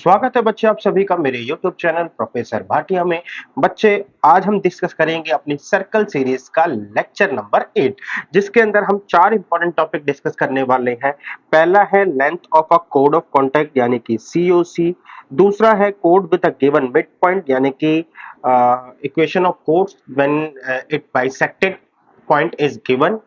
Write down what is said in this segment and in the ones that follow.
स्वागत है बच्चे आप सभी का मेरे YouTube चैनल प्रोफेसर भाटिया में। बच्चे आज हम डिस्कस करेंगे अपनी सर्कल सीरीज का लेक्चर नंबर 8 जिसके अंदर हम चार इंपॉर्टेंट टॉपिक डिस्कस करने वाले हैं। पहला है लेंथ ऑफ अ कोड ऑफ कॉन्टैक्ट यानी कि COC। दूसरा है code with a given mid point यानी कि equation of codes when it bisected point is given.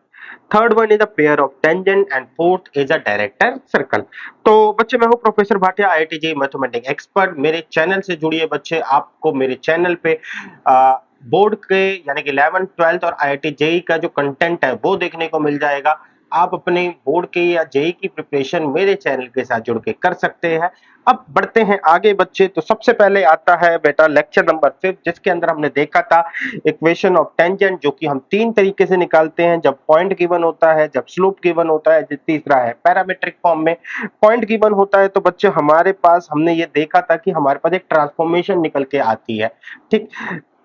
Third one is a pair of tangent and fourth is a director circle. तो बच्चे मैं हूं professor Bhatia IIT mathematics expert. मेरे channel से जुड़िए बच्चे, आपको मेरे चैनल पे बोर्ड के यानी कि 11th 12th और IIT JEE का जो कंटेंट है वो देखने को मिल जाएगा। आप अपने बोर्ड के या JEE की प्रिपरेशन मेरे चैनल के साथ जुड़ के कर सकते हैं। अब बढ़ते हैं आगे बच्चे। तो सबसे पहले आता है बेटा लेक्चर नंबर 5 जिसके अंदर हमने देखा था इक्वेशन ऑफ टेंजेंट, जो कि हम तीन तरीके से निकालते हैं, जब पॉइंट गिवन होता है, जब स्लोप गिवन होता है, तीसरा है पैरामीट्रिक फॉर्म में। पॉइंट गिवन होता है तो बच्चे हमारे पास हमने ये देखा था कि हमारे पास एक ट्रांसफॉर्मेशन निकल के आती है, ठीक।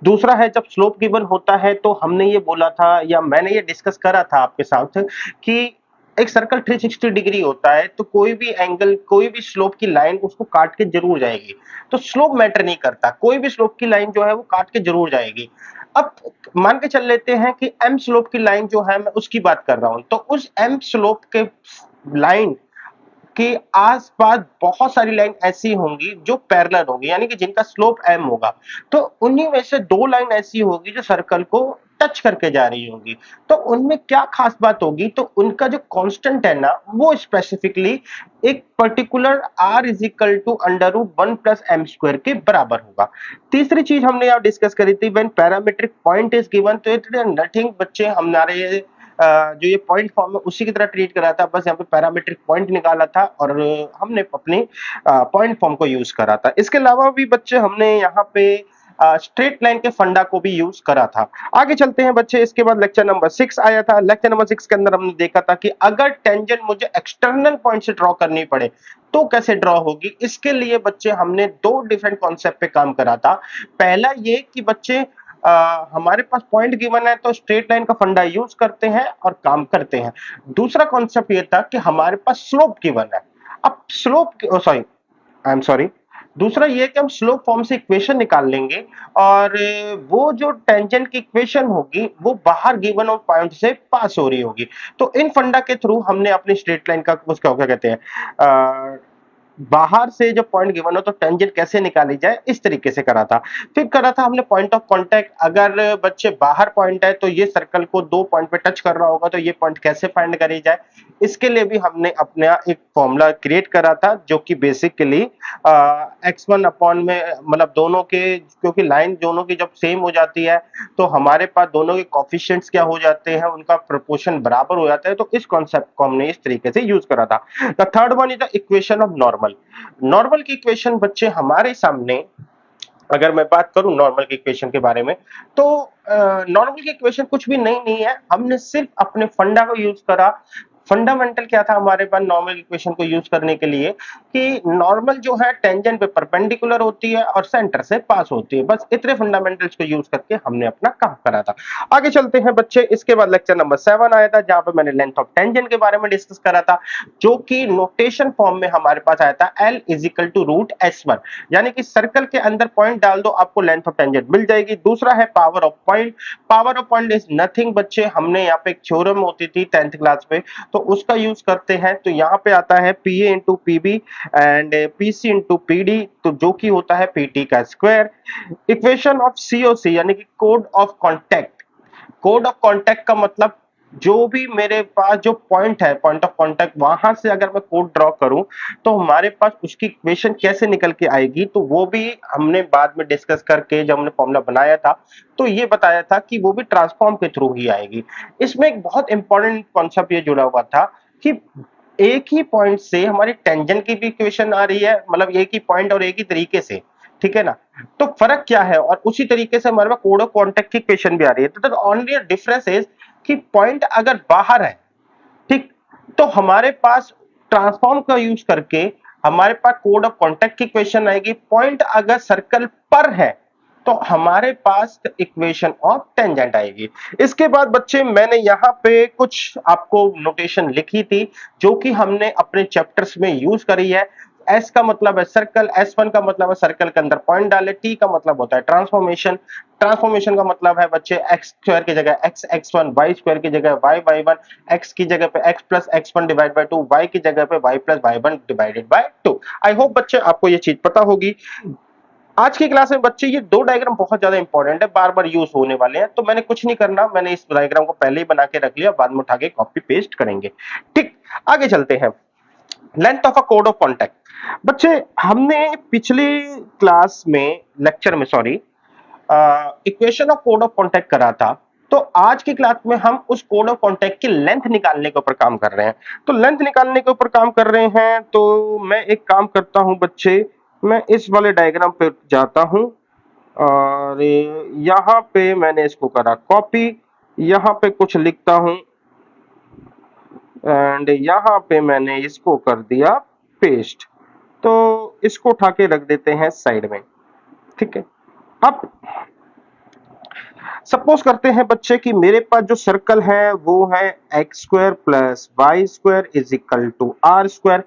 दूसरा है जब स्लोप गिवन होता है तो हमने ये बोला था या मैंने ये डिस्कस करा था आपके साथ कि एक सर्कल 360 डिग्री होता है, तो कोई भी एंगल, कोई भी स्लोप की लाइन उसको काट के जरूर जाएगी। तो स्लोप मैटर नहीं करता, कोई भी स्लोप की लाइन जो है वो काट के जरूर जाएगी। अब मान के चल लेते हैं कि एम स्लोप की लाइन जो है मैं उसकी बात कर रहा हूं, तो उस एम स्लोप के लाइन के आसपास बहुत सारी लाइन ऐसी होंगी जो पैरेलल होंगी यानी कि जिनका स्लोप एम होगा। तो उन्हीं में से दो लाइन ऐसी होगी जो सर्कल को टच करके जा रही होंगी। तो उनमें क्या खास बात होगी, तो उनका जो कांस्टेंट है ना वो स्पेसिफिकली एक particular r is equal to √1 plus M square के बराबर होगा। तीसरी चीज हमने यहाँ डिस्कस करी थी when parametric point is given, तो इट इज नथिंग बच्चे हमारे जो ये पॉइंट फॉर्म है उसी की तरह ट्रीट करा था, बस यहाँ पे पैरामीट्रिक पॉइंट निकाला था और हमने अपनी पॉइंट फॉर्म को यूज करा था। इसके अलावा भी बच्चे हमने यहाँ पे स्ट्रेट लाइन के फंडा को भी यूज करा था। आगे चलते हैं बच्चे। इसके बाद लेक्चर नंबर 6 आया था। लेक्चर नंबर 6 के अंदर हमने देखा था कि अगर टेंजेंट मुझे एक्सटर्नल पॉइंट से ड्रॉ करनी पड़े तो कैसे ड्रॉ होगी। इसके लिए बच्चे हमने दो डिफरेंट कॉन्सेप्ट पे काम करा था। पहला ये कि बच्चे हमारे पास पॉइंट गिवन है तो स्ट्रेट लाइन का फंडा यूज करते हैं और काम करते हैं। दूसरा कॉन्सेप्ट ये था कि हमारे पास स्लोप गिवन है। अब slope sorry I am sorry दूसरा ये कि हम स्लोप फॉर्म से इक्वेशन निकाल लेंगे और वो जो टेंजेंट की इक्वेशन होगी वो बाहर गिवन और पॉइंट से पास हो रही होगी। तो इन फंडा के थ्रू हमने अपनी स्ट्रेट लाइन का उसका क्या कहते हैं, बाहर से जो पॉइंट गिवन हो तो टेंजेंट कैसे निकाली जाए इस तरीके से करा था। फिर करा था हमने पॉइंट ऑफ कांटेक्ट। अगर बच्चे बाहर पॉइंट है तो ये सर्कल को दो पॉइंट पे टच कर रहा होगा तो ये पॉइंट कैसे फाइंड करी जाए, इसके लिए भी हमने अपना एक फॉर्मूला क्रिएट करा था जो कि बेसिकली x1 अपॉन में मतलब दोनों के, क्योंकि लाइन दोनों की जब सेम हो जाती है तो हमारे पास दोनों के कोफिशिएंट्स क्या हो जाते हैं, उनका प्रोपोर्शन बराबर हो जाता है। तो इस कॉन्सेप्ट को हमने इस तरीके से यूज करा था। The third one is the equation of normal. Normal की इक्वेशन बच्चे हमारे सामने, अगर मैं बात करूं नॉर्मल की इक्वेशन के बारे में, तो नॉर्मल की इक्वेशन कुछ भी नहीं है। हमने सिर्फ अपने फंडा को यूज करा। फंडामेंटल क्या था हमारे पास नॉर्मल इक्वेशन को यूज करने के लिए कि नॉर्मल जो है टेंजेंट पे परपेंडिकुलर होती है और सेंटर से पास होती है। बस इतने फंडामेंटल्स को यूज करके हमने अपना काम करा था। आगे चलते हैं बच्चे। इसके बाद लेक्चर नंबर 7 आया था जहां पे मैंने लेंथ ऑफ टेंजेंट के बारे में डिस्कस करा था, जो कि नोटेशन फॉर्म में हमारे पास आया था L is equal to √S1, यानी कि सर्कल के अंदर पॉइंट डाल दो आपको लेंथ ऑफ टेंजेंट मिल जाएगी। दूसरा है power of point. Power of point is nothing बच्चे, हमने यहाँ पे एक थ्योरम होती थी 10th क्लास में तो उसका यूज करते हैं। तो यहाँ पे आता है PA into PB and PC into PD, तो जो कि होता है PT का स्क्वायर। इक्वेशन ऑफ COC यानी कि code of contact. Code of contact का मतलब जो भी मेरे पास जो पॉइंट है, पॉइंट ऑफ कॉन्टैक्ट, वहां से अगर मैं कोड ड्रॉ करूं तो हमारे पास उसकी इक्वेशन कैसे निकल के आएगी, तो वो भी हमने बाद में डिस्कस करके जब हमने फॉर्मूला बनाया था तो ये बताया था कि वो भी ट्रांसफॉर्म के थ्रू ही आएगी। इसमें एक बहुत इंपॉर्टेंट कॉन्सेप्ट ये जुड़ा हुआ था कि एक ही पॉइंट से हमारी टेंजेंट की भी इक्वेशन आ रही है, मतलब एक ही पॉइंट और एक ही तरीके से, ठीक है ना। तो फर्क क्या है, और उसी तरीके से हमारे पास कोड ऑफ कॉन्टैक्ट की इक्वेशन भी आ रही है। तो ओनली डिफरेंस इज कि पॉइंट अगर बाहर है, ठीक, तो हमारे पास ट्रांसफॉर्म का यूज करके हमारे पास कोड ऑफ कॉन्टैक्ट की इक्वेशन आएगी। पॉइंट अगर सर्कल पर है तो हमारे पास इक्वेशन ऑफ टेंजेंट आएगी। इसके बाद बच्चे मैंने यहाँ पे कुछ आपको नोटेशन लिखी थी जो कि हमने अपने चैप्टर्स में यूज करी है। एस का मतलब है सर्कल, S1 का मतलब है सर्कल के अंदर पॉइंट डाले, टी का मतलब होता है ट्रांसफॉर्मेशन, ट्रांसफॉर्मेशन का मतलब है बच्चे एक्स स्क्वायर की जगह एक्स x1, वाई स्क्वायर की जगह वाई y1, एक्स की जगह पे X plus x1 divide by 2, Y की जगह पे Y plus y1 divided by 2। I hope बच्चे आपको ये चीज पता होगी। आज की क्लास में बच्चे ये दो डायग्राम बहुत ज्यादा इंपॉर्टेंट है, बार बार यूज होने वाले हैं, तो मैंने कुछ नहीं करना, मैंने इस डायग्राम को पहले ही बना के रख लिया, बाद में उठा के कॉपी पेस्ट करेंगे। ठीक, आगे चलते हैं। लेंथ ऑफ अ कोड ऑफ कॉन्टैक्ट। बच्चे हमने पिछले क्लास में लेक्चर में सॉरी इक्वेशन ऑफ कोड ऑफ कॉन्टैक्ट करा था, तो आज की क्लास में हम उस कोड ऑफ कॉन्टैक्ट की लेंथ निकालने के ऊपर काम कर रहे हैं। तो लेंथ निकालने के ऊपर काम कर रहे हैं, तो मैं एक काम करता हूं बच्चे, मैं इस वाले डायग्राम पे जाता हूं और यहां पे मैंने इसको करा कॉपी, यहां पे कुछ लिखता हूं एंड यहां पे मैंने इसको कर दिया पेस्ट। तो इसको उठा के रख देते हैं साइड में, ठीक है। अब सपोज करते हैं बच्चे कि मेरे पास जो सर्कल है वो है x square plus Y square is equal to are square.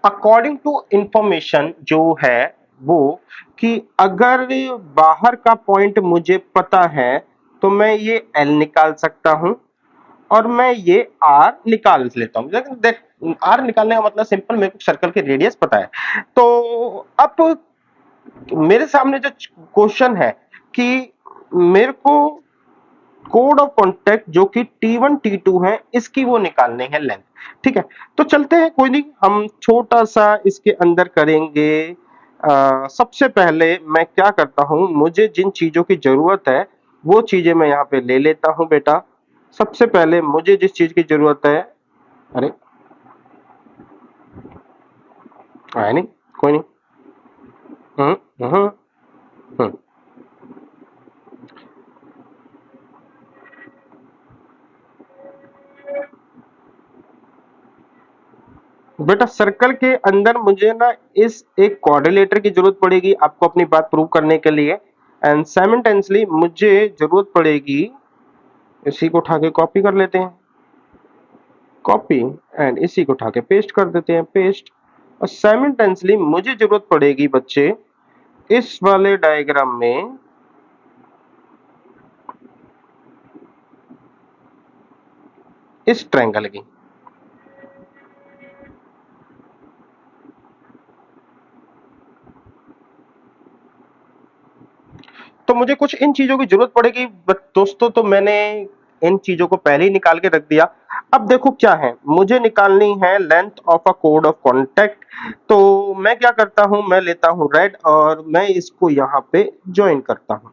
According to information जो है वो कि अगर बाहर का पॉइंट मुझे पता है तो मैं ये एल निकाल सकता हूं और मैं ये आर निकाल लेता हूं। लेकिन देख, आर निकालने का मतलब सिंपल, मेरे को सर्कल की रेडियस पता है। तो अब मेरे सामने जो क्वेश्चन है कि मेरे को कोड ऑफ कॉन्टैक्ट जो कि T1 T2 है इसकी वो निकालने है लेंथ, ठीक है। तो चलते हैं, कोई नहीं, हम छोटा सा इसके अंदर करेंगे। सबसे पहले मैं क्या करता हूं, मुझे जिन चीजों की जरूरत है वो चीजें मैं यहाँ पे ले लेता हूं बेटा। सबसे पहले मुझे जिस चीज की जरूरत है, अरे आया नहीं, कोई नहीं। हम्म हम्म हम्म बेटा सर्कल के अंदर मुझे ना इस एक कोऑर्डिनेटर की जरूरत पड़ेगी आपको अपनी बात प्रूव करने के लिए, एंड साइमल्टेनियसली मुझे जरूरत पड़ेगी, इसी को उठा के कॉपी कर लेते हैं, कॉपी, एंड इसी को उठा के पेस्ट कर देते हैं, पेस्ट। और साइमल्टेनियसली मुझे जरूरत पड़ेगी बच्चे इस वाले डायग्राम में इस ट्रायंगल की। तो मुझे कुछ इन चीजों की जरूरत पड़ेगी दोस्तों, तो मैंने इन चीजों को पहले ही निकाल के रख दिया। अब देखो क्या है, मुझे निकालनी है लेंथ ऑफ अ कोड ऑफ कॉन्टैक्ट। तो मैं क्या करता हूं, मैं लेता हूं रेड और मैं इसको यहां पे ज्वाइन करता हूं,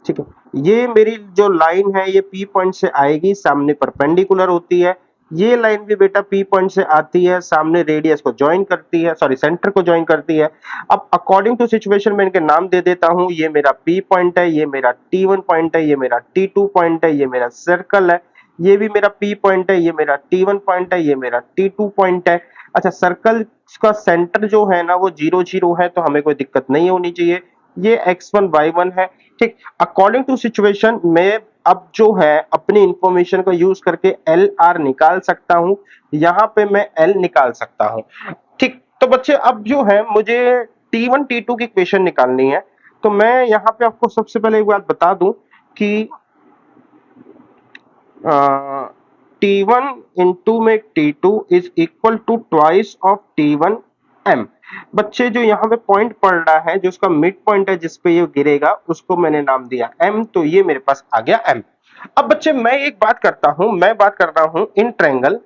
ठीक है। ये मेरी जो लाइन है ये पी पॉइंट से आएगी, सामने परपेंडिकुलर होती है। ये लाइन भी बेटा पी पॉइंट से आती है, सामने रेडियस को ज्वाइन करती है, सॉरी सेंटर को ज्वाइन करती है। अब अकॉर्डिंग टू सिचुएशन में इनके नाम दे देता हूं, ये मेरा पी पॉइंट है, ये मेरा टी1 पॉइंट है, ये मेरा टी2 पॉइंट है, ये मेरा सर्कल है, ये भी मेरा पी पॉइंट है, ये मेरा टी1 पॉइंट है, ये मेरा टी2 पॉइंट है। अच्छा, सर्कल का सेंटर जो है ना वो 0 0 है, तो हमें कोई दिक्कत नहीं होनी चाहिए। ये x1 y1 है, ठीक। अकॉर्डिंग टू सिचुएशन में अब जो है अपनी इंफॉर्मेशन को यूज करके एल आर निकाल सकता हूं, यहां पे मैं एल निकाल सकता हूं, ठीक। तो बच्चे अब जो है मुझे T1 T2 की इक्वेशन निकालनी है। तो मैं यहां पे आपको सबसे पहले एक बात बता दूं कि T1 इंटू में T2 is equal to twice of T1 M। बच्चे जो यहाँ पे पॉइंट पड़ रहा है, जो उसका मिड पॉइंट है जिस पे ये गिरेगा, उसको मैंने नाम दिया M, तो ये मेरे पास आ गया M। अब बच्चे मैं एक बात करता हूं, मैं बात कर रहा हूं इन ट्रायंगल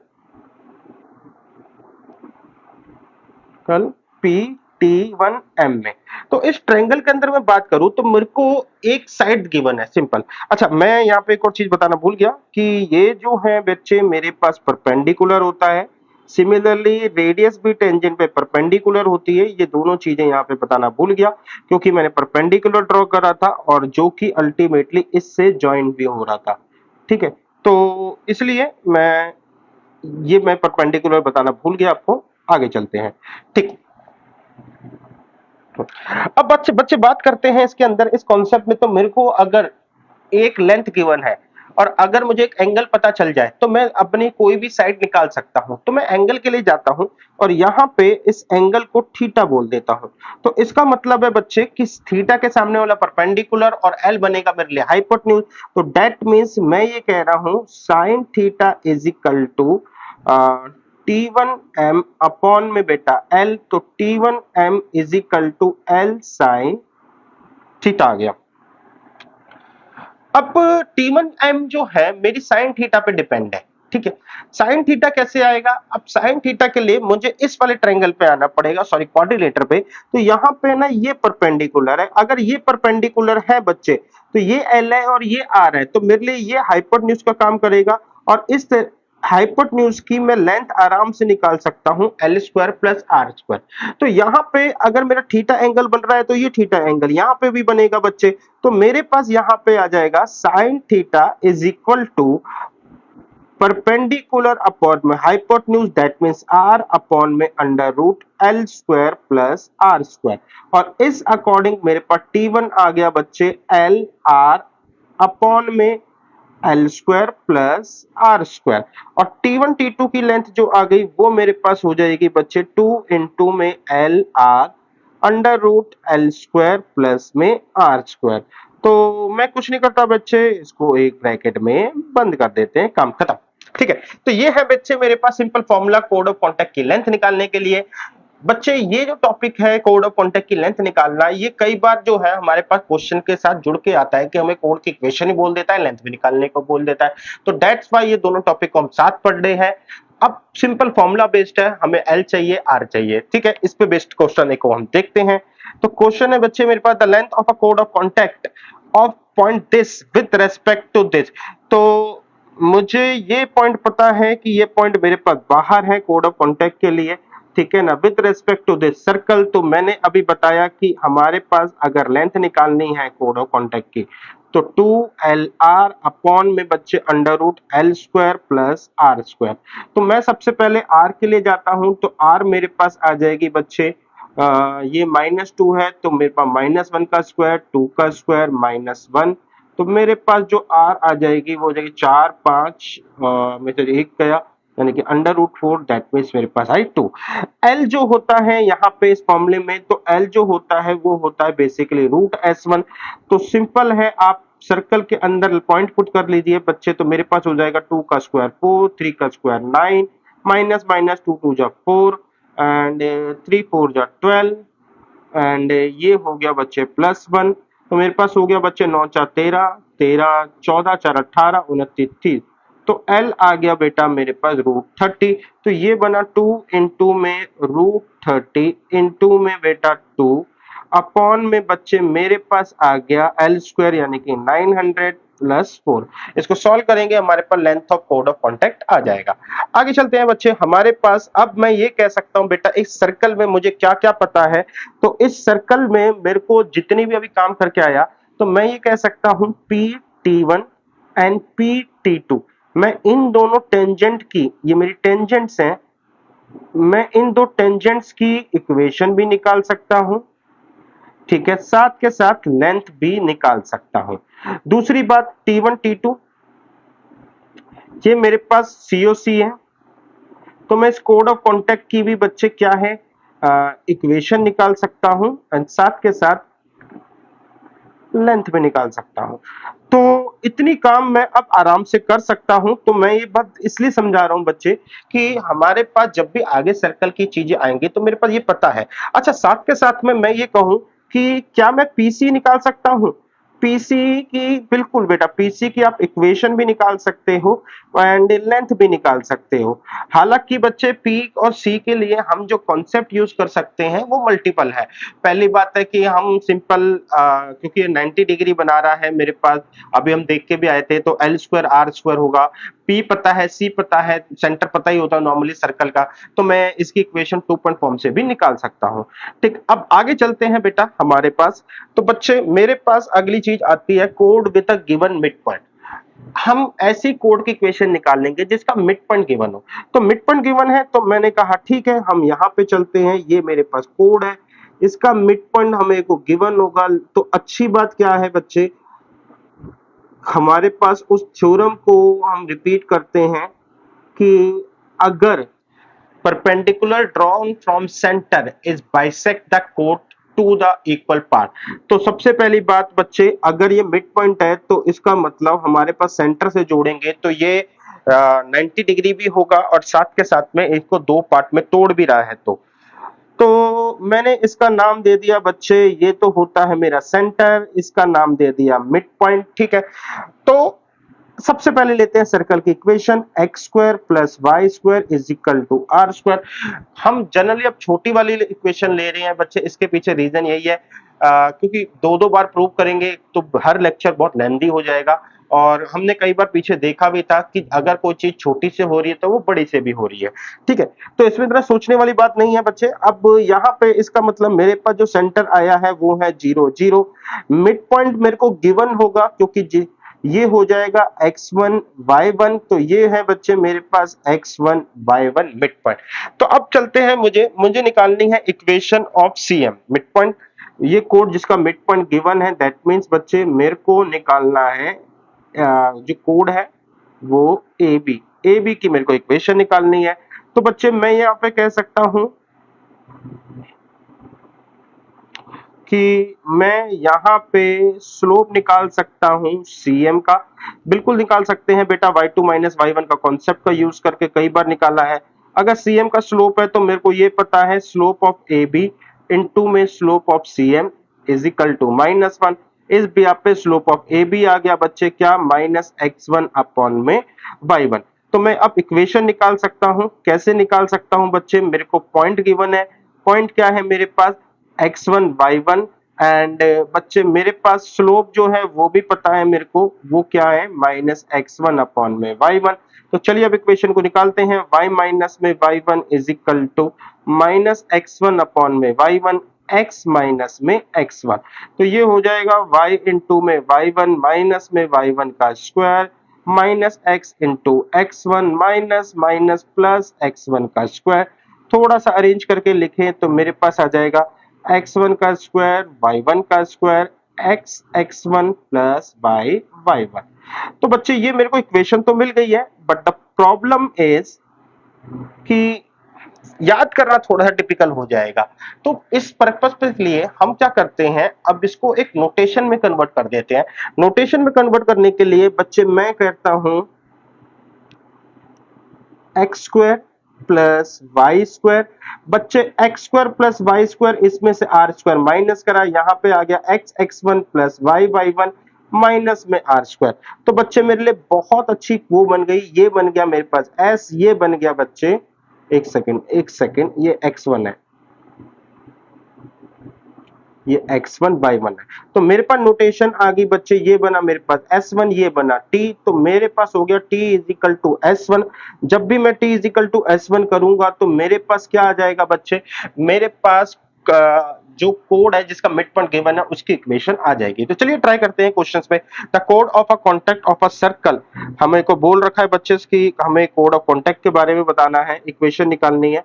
कल पी टी 1 M में। तो इस ट्रायंगल के अंदर मैं बात करूं तो मेरे को एक साइड गिवन है, सिंपल। अच्छा, मैं यहाँ पे एक और चीज बताना भूल गया कि ये जो है बच्चे मेरे पास परपेंडिकुलर होता है, सिमिलरली रेडियस भी टेंजेंट पे परपेंडिकुलर होती है। ये दोनों चीजें यहाँ पे बताना भूल गया क्योंकि मैंने परपेंडिकुलर ड्रॉ करा था और जो कि अल्टीमेटली इससे ज्वाइन भी हो रहा था, ठीक है। तो इसलिए मैं परपेंडिकुलर बताना भूल गया आपको। आगे चलते हैं, ठीक। अब बच्चे बच्चे बात करते हैं इसके अंदर इस कॉन्सेप्ट में। तो मेरे को अगर एक लेंथ गिवन है और अगर मुझे एक एंगल पता चल जाए तो मैं अपनी कोई भी साइड निकाल सकता हूं। तो मैं एंगल के लिए जाता हूं और यहां पे इस एंगल को थीटा बोल देता हूं। तो इसका मतलब है बच्चे कि थीटा के सामने वाला परपेंडिकुलर और एल बनेगा मेरे लिए हाइपोटेन्यूज। तो दैट मींस मैं ये कह रहा हूं sine theta is equal to T1m upon में बेटा L। तो T1m is equal to L sine theta आ गया। अब T1m जो है मेरी साइन थीटा पे डिपेंड है, ठीक है। साइन थीटा कैसे आएगा? अब साइन थीटा के लिए मुझे इस वाले ट्रायंगल पे आना पड़ेगा, सॉरी क्वाड्रिलेटर पे। तो यहां पे ना ये परपेंडिकुलर है, अगर ये परपेंडिकुलर है बच्चे तो ये L है और ये R है, तो मेरे लिए ये हाइपोटेन्यूज का काम करेगा। और इस हाइपोटेन्यूज की मैं लेंथ आराम से निकाल सकता हूं L square plus R square. तो यहां पे अगर मेरा थीटा एंगल बन रहा है तो ये थीटा एंगल यहां पे भी बनेगा बच्चे। तो मेरे पास यहां पे आ जाएगा sine theta is equal to perpendicular upon में hypotenuse that means R upon में under root L square plus R square. और इस अकॉर्डिंग मेरे पास T1 आ गया बच्चे L R अपॉन में L square plus R square. और T1 T2 की लेंथ जो आ गई वो मेरे पास हो जाएगी बच्चे 2 इंटू में L R under root L square plus में R स्क्वायर। तो मैं कुछ नहीं करता बच्चे, इसको एक ब्रैकेट में बंद कर देते हैं, काम खत्म। ठीक है, तो ये है बच्चे मेरे पास सिंपल फॉर्मूला कोड ऑफ कांटेक्ट की लेंथ निकालने के लिए। बच्चे ये जो टॉपिक है कोड ऑफ कांटेक्ट की लेंथ निकालना, ये कई बार जो है हमारे पास क्वेश्चन के साथ जुड़ के आता है कि हमें कोड की इक्वेशन ही बोल देता है, लेंथ भी निकालने को बोल देता है। तो दैट्स व्हाई ये दोनों टॉपिक को हम साथ पढ़ रहे हैं। अब सिंपल फॉर्मूला बेस्ड है, हमें एल चाहिए आर चाहिए, ठीक है। इस पे बेस्ड क्वेश्चन एक को हम देखते हैं। तो क्वेश्चन है बच्चे मेरे पास द लेंथ ऑफ अ कोड of contact of point this with respect to this. तो मुझे ये पॉइंट पता है कि ये पॉइंट मेरे पास बाहर है कोड ऑफ कांटेक्ट के लिए, ठीक है ना, with respect to this circle. तो मैंने अभी बताया कि हमारे पास अगर लेंथ निकालनी है कोड ऑफ कांटेक्ट की तो 2LR अपॉन में बच्चे under root L square plus R square. तो मैं सबसे पहले R के लिए जाता हूं, तो R मेरे पास आ जाएगी बच्चे ये -2 है तो मेरे पास -1 का स्क्वायर, 2 का स्क्वायर -1। तो मेरे पास जो R आ जाएगी वो हो जाएगी 4 5 में से 1 गया यानी कि अंडर रूट 4 दैट मीन्स मेरे पास आई 2। L जो होता है यहाँ पे इस फॉर्मूले में, तो L जो होता है वो होता है बेसिकली रूट S1। तो सिंपल है, आप सर्कल के अंदर पॉइंट पुट कर लीजिए बच्चे। तो मेरे पास हो जाएगा 2 का स्क्वायर 4, 3 का स्क्वायर 9, माइनस माइनस 2 2 जा 4 एंड 3 4 जा 12 एंड ये हो गया बच्चे +1। तो मेरे पास हो गया बच्चे 9 4 13, 13 14 4 18 29 30। तो L आ गया बेटा मेरे पास √30। तो ये बना 2 इंटू में √30 इंटू में बेटा 2 अपॉन में बच्चे मेरे पास आ गया L स्क्वायर यानी कि 900 प्लस 4। इसको सॉल्व करेंगे हमारे पास लेंथ ऑफ कोड ऑफ कांटेक्ट आ जाएगा। आगे चलते हैं बच्चे हमारे पास। अब मैं ये कह सकता हूं बेटा इस सर्कल में मुझे क्या क्या पता है। तो इस सर्कल में मेरे को जितनी भी अभी काम करके आया तो मैं ये कह सकता हूं PT1 एंड PT2। मैं इन दोनों टेंजेंट की, ये मेरी टेंजेंट्स हैं, मैं इन दो टेंजेंट्स की इक्वेशन भी निकाल सकता हूं, ठीक है, साथ के साथ लेंथ भी निकाल सकता हूं। दूसरी बात T1 T2 ये मेरे पास COC है, तो मैं इस कोड ऑफ कांटेक्ट की भी बच्चे क्या है इक्वेशन निकाल सकता हूं एंड साथ के साथ लेंथ भी निकाल सकता हूं। तो इतनी काम मैं अब आराम से कर सकता हूं। तो मैं ये बात इसलिए समझा रहा हूं बच्चे कि हमारे पास जब भी आगे सर्कल की चीजें आएंगी तो मेरे पास ये पता है। अच्छा, साथ के साथ में मैं ये कहूं कि क्या मैं पीसी निकाल सकता हूं? पीसी की बिल्कुल बेटा, पीसी की आप इक्वेशन भी निकाल सकते हो एंड लेंथ भी निकाल सकते हो। हालांकि बच्चे पी और सी के लिए हम जो कॉन्सेप्ट यूज कर सकते हैं वो मल्टीपल है। पहली बात है कि हम सिंपल क्योंकि ये 90 डिग्री बना रहा है मेरे पास, अभी हम देख के भी आए थे, तो L स्क्वायर R स्क्वायर होगा। P पता है, C पता है, सेंटर पता ही होता है नॉर्मली सर्कल का, तो मैं इसकी इक्वेशन 2 पॉइंट फॉर्म से भी निकाल सकता हूं। ठीक, अब आगे चलते हैं बेटा हमारे पास। तो बच्चे मेरे पास अगली चीज आती है code with a given mid point. हम ऐसी कोड की इक्वेशन निकाल लेंगे जिसका मिड पॉइंट गिवन हो। तो मिड पॉइंट गिवन है तो मैंने कहा ठीक है हम यहां पे चलते हैं, ये मेरे पास कोड है, इसका मिड पॉइंट हमें को गिवन होगा। तो अच्छी बात क्या है बच्चे, हमारे पास उस थ्योरम को हम रिपीट करते हैं कि अगर perpendicular drawn from center is bisect the chord to the equal part। तो सबसे पहली बात बच्चे, अगर ये मिड पॉइंट है तो इसका मतलब हमारे पास सेंटर से जोड़ेंगे तो ये 90 डिग्री भी होगा और साथ के साथ में इसको दो पार्ट में तोड़ भी रहा है। तो मैंने इसका नाम दे दिया बच्चे, ये तो होता है मेरा सेंटर, इसका नाम दे दिया मिड पॉइंट, ठीक है। तो सबसे पहले लेते हैं सर्कल की equation, x square plus Y square is equal to are square. हम जनरली अब छोटी वाली इक्वेशन ले रहे हैं बच्चे, इसके पीछे रीजन यही है क्योंकि दो दो बार प्रूव करेंगे तो हर लेक्चर बहुत लेंदी हो जाएगा और हमने कई बार पीछे देखा भी था कि अगर कोई चीज छोटी से हो रही है तो वो बड़ी से भी हो रही है, ठीक है। तो इसमें इतना सोचने वाली बात नहीं है बच्चे। अब यहाँ पे इसका मतलब मेरे पास जो सेंटर आया है वो है 0 0। मिड पॉइंट मेरे को गिवन होगा क्योंकि ये हो जाएगा x1 y1, तो ये है बच्चे मेरे पास x1 y1 मिड पॉइंट। तो अब चलते हैं, मुझे निकालनी है equation of CM mid point. ये कोड जिसका मिड पॉइंट गिवन है, दैट मींस बच्चे मेरे को निकालना है जो कोड है वो AB की मेरे को इक्वेशन निकालनी है। तो बच्चे मैं यहाँ पे कह सकता हूं कि मैं यहाँ पे स्लोप निकाल सकता हूँ CM का, बिल्कुल निकाल सकते हैं बेटा, y2 माइनस y1 का कॉन्सेप्ट का यूज करके कई बार निकाला है। अगर CM का स्लोप है तो मेरे को ये पता है स्लोप ऑफ AB इनटू में slope of CM is equal to -1। इस बिया पे स्लोप ऑफ AB आ गया बच्चे क्या, -x1 अपॉन में y1। तो मैं अब इक्वेशन निकाल सकता हूँ, कैसे निकाल सकता हूँ बच्चे, मेरे को पॉइंट गिवन है, पॉइंट क्या है मेरे पास x1 y1 एंड बच्चे मेरे पास स्लोप जो है वो भी पता है मेरे को, वो क्या है -x1 अपॉन में y1। तो चलिए अब इक्वेशन को निकालते हैं, y माइनस में y1 is equal to -x1 upon में y1 x माइनस में x1। तो ये हो जाएगा y इंटू में y1 माइनस में y1 का square minus x into x1 minus minus plus x1 का स्क्वायर। थोड़ा सा अरेंज करके लिखें तो मेरे पास आ जाएगा x1 का स्क्वायर y1 का square x x1 plus y1। तो बच्चे ये मेरे को इक्वेशन तो मिल गई है, बट द प्रॉब्लम इज कि याद करना थोड़ा सा टिपिकल हो जाएगा। तो इस पर्पस के लिए हम क्या करते हैं, अब इसको एक नोटेशन में कन्वर्ट कर देते हैं। नोटेशन में कन्वर्ट करने के लिए बच्चे मैं कहता हूं x square plus Y square. बच्चे x square plus Y square, इसमें से आर स्क्वायर माइनस करा, यहाँ पे आ गया एक्स एक्स1 प्लस वाई वाई1 माइनस में आर स्क्वायर। तो बच्चे मेरे लिए बहुत अच्छी वो बन गई, ये बन गया मेरे पास एस, ये बन गया बच्चे, एक सेकंड, ये x1 है, ये x1 y1 है। तो मेरे पास नोटेशन आ गई बच्चे, ये बना मेरे पास s1, ये बना t, तो मेरे पास हो गया t is equal to s1। जब भी मैं t is equal to s1 करूंगा तो मेरे पास क्या आ जाएगा बच्चे, मेरे पास जो कोड है जिसका मिड पॉइंट गिवन है उसकी इक्वेशन आ जाएगी। तो चलिए ट्राई करते हैं क्वेश्चंस पे। The code of a contact of a circle, हमें को बोल रखा है बच्चे की हमें कोड ऑफ कॉन्टैक्ट के बारे में बताना है, इक्वेशन निकालनी है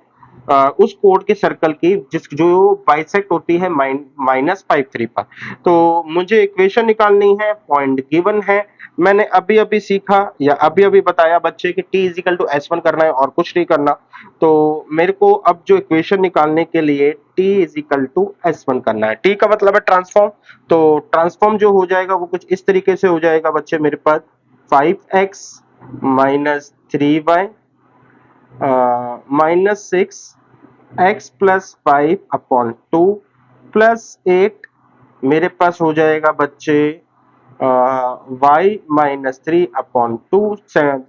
उस कोड के सर्कल की जिस जो बाइसेक्ट होती है -53 पर। तो मुझे इक्वेशन निकालनी है, पॉइंट गिवन है, मैंने अभी अभी सीखा या अभी अभी बताया बच्चे कि t is equal to s1 करना है और कुछ नहीं करना। तो मेरे को अब जो इक्वेशन निकालने के लिए t is equal to s1 करना है। t का मतलब है ट्रांसफॉर्म, तो ट्रांसफॉर्म जो हो जाएगा वो कुछ इस तरीके से हो जाएगा बच्चे, मेरे पास 5x minus 3y minus 6x plus 5 upon 2 plus 8 मेरे पास हो जाएगा बच्चे y माइनस 3 अपॉन 2,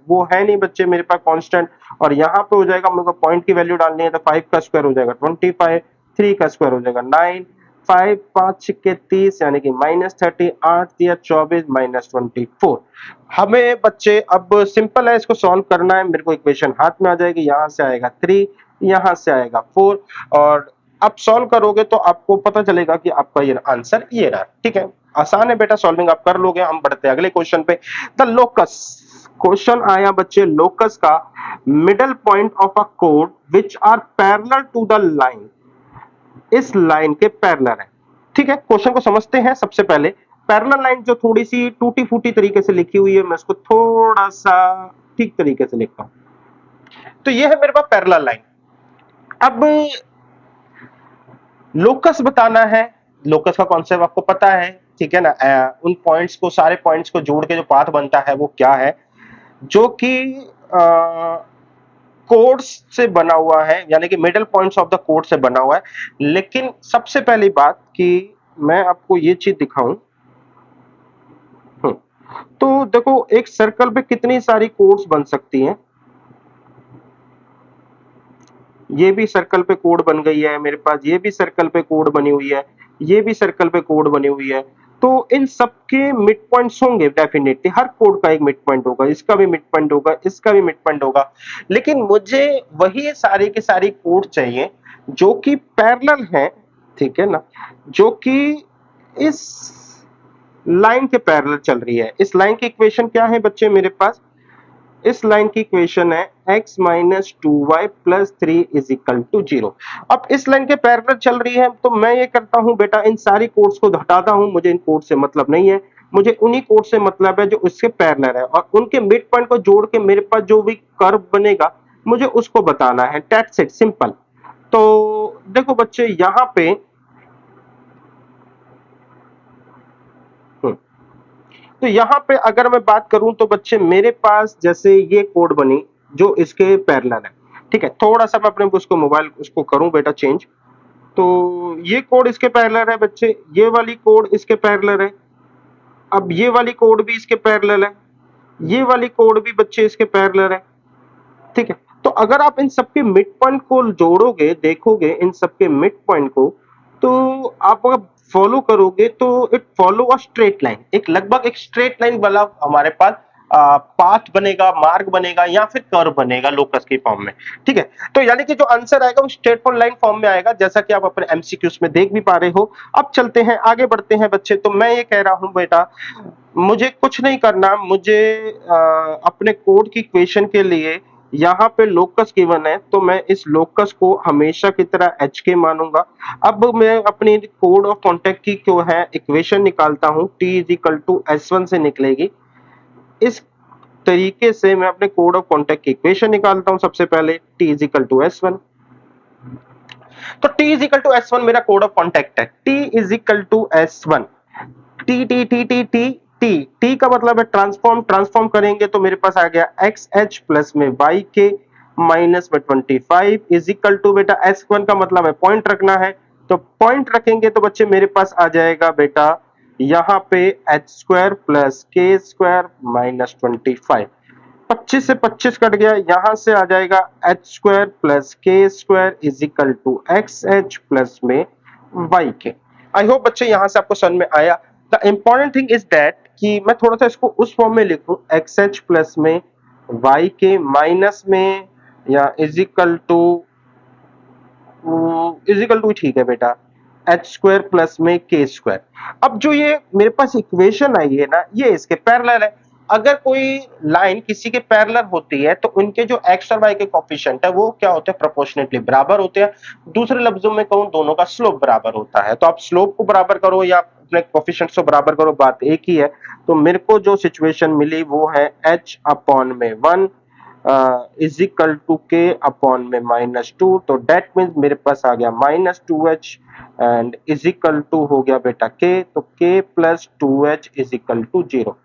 वो है नहीं बच्चे मेरे पास कांस्टेंट, और यहाँ पे हो जाएगा मेरे को पॉइंट की वैल्यू डालनी है तो 5 का स्क्वायर हो जाएगा 25, 3 का स्क्वायर हो जाएगा 9, 5 5 6 30 यानी कि -30, 8 दिया 24 -24। हमें बच्चे अब सिंपल है, इसको सॉल्व करना है, मेरे को इक्वेशन हाथ में आ जाएगी, यहाँ से आएगा 3, यहाँ से आएगा 4, और आप सॉल्व करोगे तो आपको पता चलेगा कि आपका ये आंसर ये रहा, ठीक है। आसान है बेटा, सॉल्विंग आप कर लोगे। हम बढ़ते हैं अगले क्वेश्चन पे। द लोकस, क्वेश्चन आया बच्चे लोकस का, मिडल पॉइंट ऑफ अ कोड which are parallel to the line, इस लाइन के पैरेलल है, ठीक है। क्वेश्चन को समझते हैं। सबसे पहले पैरेलल लाइन जो थोड़ी सी टूटी फूटी तरीके से लिखी हुई है, मैं उसको थोड़ा सा ठीक तरीके से लिखता हूं। तो ये है मेरे पास पैरेलल लाइन। अब लोकस बताना है। लोकस का कॉन्सेप्ट आपको पता है, ठीक है ना। उन पॉइंट्स को, सारे पॉइंट्स को जोड़ के जो पाथ बनता है वो क्या है, जो कि कोड्स से बना हुआ है, यानी कि middle points of the code से बना हुआ है। लेकिन सबसे पहली बात कि मैं आपको ये चीज दिखाऊं। तो देखो, एक सर्कल पे कितनी सारी कोड्स बन सकती हैं। ये भी सर्कल पे कोड बन गई है मेरे पास, ये भी सर्कल पे कोड बनी हुई है, ये भी सर्कल पे कोड बनी हुई है। तो इन सबके मिड पॉइंट्स होंगे डेफिनेटली, हर कोड का एक मिड पॉइंट होगा, इसका भी मिड पॉइंट होगा, इसका भी मिड पॉइंट होगा। लेकिन मुझे वही सारी की सारी कोड चाहिए जो कि पैरेलल है, ठीक है ना, जो कि इस लाइन के पैरेलल चल रही है। इस लाइन की इक्वेशन क्या है बच्चे मेरे पास? इस लाइन की इक्वेशन है x minus 2y plus 3 is equal to 0। अब इस लाइन के पैरेलल चल रही है, तो मैं ये करता हूं बेटा, इन सारी कोड्स को हटाता हूं। मुझे इन कोड से मतलब नहीं है, मुझे उन्हीं कोड से मतलब है जो इसके पैरेलल है, और उनके मिड पॉइंट को जोड़ के मेरे पास जो भी कर्व बनेगा मुझे उसको बताना है। That's it, simple. तो देखो बच्चे, यहां पे तो यहाँ पे अगर मैं बात करूं तो बच्चे मेरे पास जैसे ये कोड बनी जो इसके पैरेलल है, ठीक है। थोड़ा सा मैं अपने उसको मोबाइल उसको करूं बेटा चेंज। तो ये कोड इसके पैरेलल है बच्चे, ये वाली कोड इसके पैरेलल है, अब ये वाली कोड भी इसके पैरेलल है, ये वाली कोड भी बच्चे इसके पैरेलल है, ठीक है। तो अगर आप इन सबके मिड पॉइंट को जोड़ोगे, देखोगे इन सबके मिड पॉइंट को, तो आप अगर फॉलो करोगे तो it follow a straight line, एक लगभग एक स्ट्रेट लाइन वाला हमारे पास पाथ बनेगा, मार्ग बनेगा, या फिर कर्व बनेगा लोकस के फॉर्म में, ठीक है। तो यानी कि जो आंसर आएगा वो स्ट्रेट लाइन फॉर्म में आएगा, जैसा कि आप अपने एमसीक्यूज में देख भी पा रहे हो। अब चलते हैं आगे, बढ़ते हैं बच्चे। तो मैं ये कह रहा हूं बेटा, मुझे कुछ नहीं करना, मुझे अपने कोड की इक्वेशन के लिए यहाँ पे लोकस गिवन है, तो मैं इस लोकस को हमेशा की तरह एच के मानूंगा। अब मैं अपनी कोड ऑफ कॉन्टेक्ट की जो है इक्वेशन निकालता हूँ, T is equal to S one से निकलेगी। इस तरीके से मैं अपने कोड ऑफ कॉन्टेक्ट की इक्वेशन निकालता हूँ। सबसे पहले T is equal to S one, तो T is equal to S one मेरा कोड ऑफ कॉन्टेक्ट है। T is equal to S one, T T T T T T T का मतलब है ट्रांसफॉर्म, ट्रांसफॉर्म करेंगे तो मेरे पास आ गया एक्स एच प्लस में वाई के माइनस में 25 इज इक्वल टू बेटा एस वन का मतलब है पॉइंट रखना है, तो पॉइंट रखेंगे तो बच्चे मेरे पास आ जाएगा बेटा यहाँ पे H square plus k square minus 25। 25 से 25 कट गया, यहां से आ जाएगा h square plus k square is equal to x H plus में वाई के। आई होप बच्चे यहां से आपको समझ में आया। The important thing is that कि मैं थोड़ा सा इसको उस फॉर्म में लिखूं, एक्स एच प्लस में वाई के माइनस में या इज इक्वल टू ठीक है बेटा एच स्क्वायर प्लस में के स्क्वायर। अब जो ये मेरे पास इक्वेशन आई है ना, ये इसके पैरेलल है। अगर कोई लाइन किसी के पैरेलल होती है तो उनके जो एक्स और वाई के कोफिशिएंट है वो क्या होते हैं, प्रोपोर्शनेटली बराबर होते हैं। दूसरे लफ्जों में कहूं, दोनों का स्लोप बराबर होता है। तो आप स्लोप को बराबर करो या अपने कोफिशिएंट्स को बराबर करो, बात एक ही है। तो मेरे को जो सिचुएशन मिली वो है h अपॉन में 1 इज इक्वल टू के अपॉन में -2। तो डेट मीन्स मेरे पास आ गया -2h and is equal to हो गया बेटा k, तो k plus 2h is equal to 0।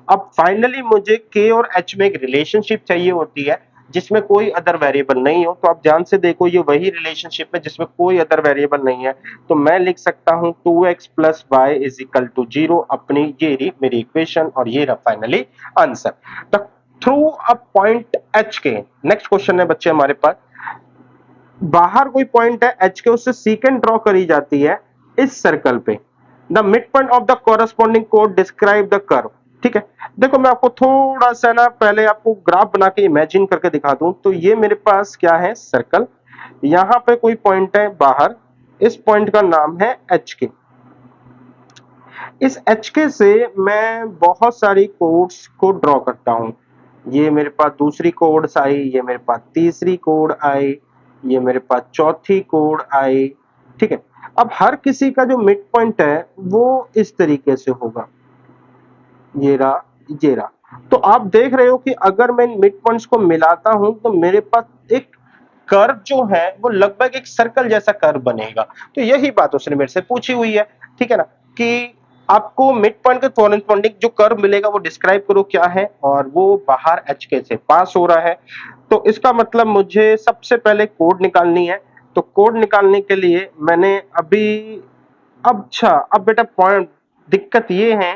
अब फाइनली मुझे k और h में एक रिलेशनशिप चाहिए होती है जिसमें कोई अदर वेरिएबल नहीं हो। तो आप ध्यान से देखो, ये वही रिलेशनशिप है जिसमें कोई अदर वेरिएबल नहीं है। तो मैं लिख सकता हूं 2x plus y is equal to 0। अपनी ये रही मेरी इक्वेशन और ये रहा finally answer. The through a point h k, next question है बच्चे हमारे पास, बाहर कोई पॉइंट है एच के, उससे सीकेंट ड्रॉ करी जाती है इस सर्कल पे। The mid point of the corresponding code describe the curve, ठीक है। देखो मैं आपको थोड़ा सा ना पहले आपको ग्राफ बना के इमेजिन करके दिखा दूं। तो ये मेरे पास क्या है, सर्कल, यहां पे कोई पॉइंट है बाहर, इस पॉइंट का नाम है एच के। इस एच के से मैं बहुत सारी कोड्स को ड्रॉ करता हूं। ये मेरे पास दूसरी कोड्स आई, ये मेरे पास तीसरी कोड आई, ये मेरे पास चौथी कोड आई, ठीक है। अब हर किसी का जो मिड पॉइंट है वो इस तरीके से होगा। ये रहा। तो आप देख रहे हो कि अगर मैं इन मिड पॉइंट्स को मिलाता हूं तो मेरे पास एक कर्व जो है वो लगभग एक सर्कल जैसा कर्व बनेगा। तो यही बात उसने मेरे से पूछी हुई है, ठीक है ना, कि आपको मिड पॉइंट के कॉरेस्पॉन्डिंग जो कर्व मिलेगा वो डिस्क्राइब करो क्या है, और वो बाहर एचके से पास हो रहा है। तो इसका मतलब मुझे सबसे पहले कोड निकालनी है। तो कोड निकालने के लिए मैंने अभी, अच्छा अब बेटा पॉइंट, दिक्कत ये है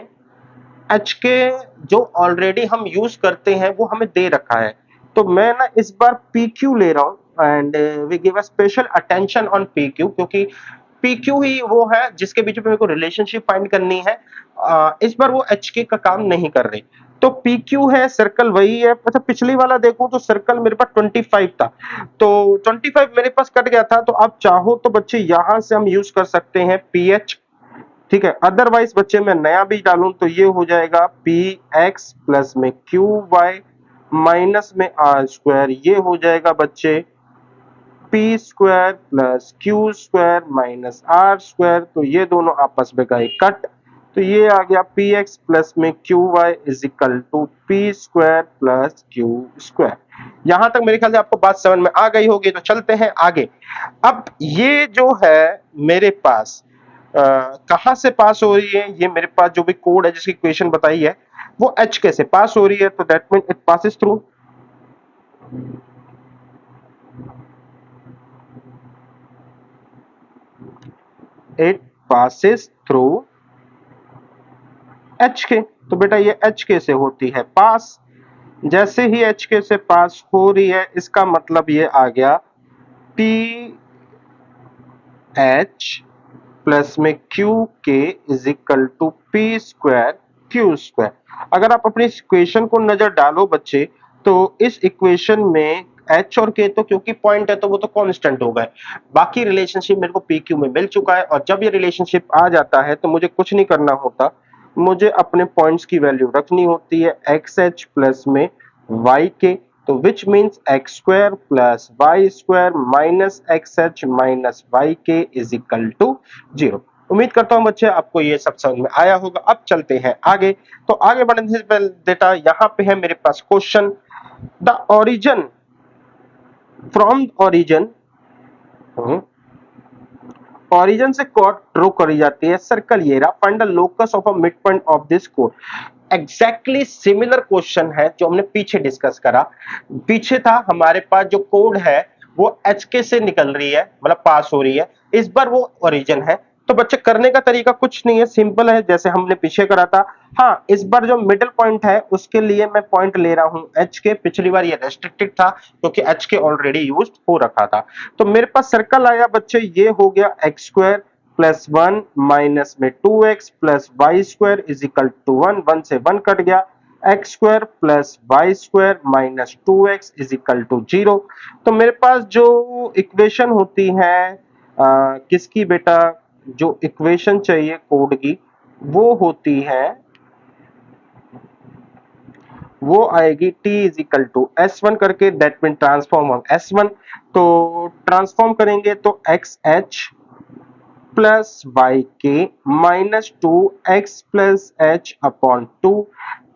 एच के जो ऑलरेडी हम यूज करते हैं वो हमें दे रखा है। तो मैं ना इस बार पी क्यू ले रहा हूं, and we give a special attention on p q, क्योंकि पी क्यू ही वो है जिसके बीच में मेरे को रिलेशनशिप फाइंड करनी है। इस बार वो एच के का काम नहीं कर रही। तो पी क्यू है, सर्कल वही है। अच्छा पिछली वाला देखो तो सर्कल मेरे पास 25 था, तो 25 मेरे पास कट गया था। तो आप चाहो तो बच्चे यहां से हम यूज कर सकते हैं पी एच, ठीक है। अदरवाइज बच्चे मैं नया बीज डालूं तो ये हो जाएगा पी एक्स प्लस में क्यू वाई माइनस में आर स्क्वायर, ये हो जाएगा बच्चे p square plus q square minus r square. तो ये दोनों आपस में गए कट, तो ये आ गया पी एक्स प्लस में q y is equal to p square plus q square. यहां तक मेरे ख्याल से आपको बात समझ में आ गई होगी, तो चलते हैं आगे। अब ये जो है मेरे पास कहां से पास हो रही है, ये मेरे पास जो भी कोड है जिसकी इक्वेशन बताई है वो एच के से पास हो रही है। तो that mean it passes through, it passes through H के। तो बेटा ये एच के से होती है पास। जैसे ही एच के से पास हो रही है इसका मतलब ये आ गया पी एच प्लस में q k is equal to p square q square. अगर आप अपनी इक्वेशन को नजर डालो बच्चे, तो इस इक्वेशन में एच और के तो क्योंकि पॉइंट है तो वो तो कांस्टेंट हो गए, बाकी रिलेशनशिप मेरे को पी क्यू में मिल चुका है। और जब ये रिलेशनशिप आ जाता है तो मुझे कुछ नहीं करना होता, मुझे अपने पॉइंट्स की वैल्यू रखनी होती है एक्स एच प्लस में वाई के। तो which means x square plus Y square minus x h minus y k is equal to 0। उम्मीद करता हूं बच्चे आपको ये सब समझ में आया होगा। अब चलते हैं आगे। तो आगे बढ़ने से पहले बेटा यहाँ पे है मेरे पास question, the origin from origin, origin से कोड ड्रॉ करी जाती है सर्कल ये रहा, find the locus of a mid point of this कोड। एग्जैक्टली सिमिलर क्वेश्चन है जो हमने पीछे डिस्कस करा। पीछे था हमारे पास जो कोड है वो एच के से निकल रही है, मतलब पास हो रही है। इस बार वो ओरिजिन है। तो बच्चे करने का तरीका कुछ नहीं है, सिंपल है जैसे हमने पीछे करा था। हाँ इस बार जो मिडिल पॉइंट है उसके लिए मैं पॉइंट ले रहा हूं एच के। पिछली बार ये रेस्ट्रिक्टेड था क्योंकि एच के ऑलरेडी यूज हो रखा था। तो मेरे पास सर्कल आया बच्चे, ये हो गया X square plus one minus में two X plus Y square is equal to one, one से वन कट गया, X square plus Y square minus two X is equal to 0। तो मेरे पास जो इक्वेशन होती है किसकी बेटा, जो इक्वेशन चाहिए कोड की वो होती है, वो आएगी t is equal to S one करके, that mean transform of S one. तो ट्रांसफॉर्म करेंगे तो एक्स एच प्लस वाई के minus two X plus H upon two.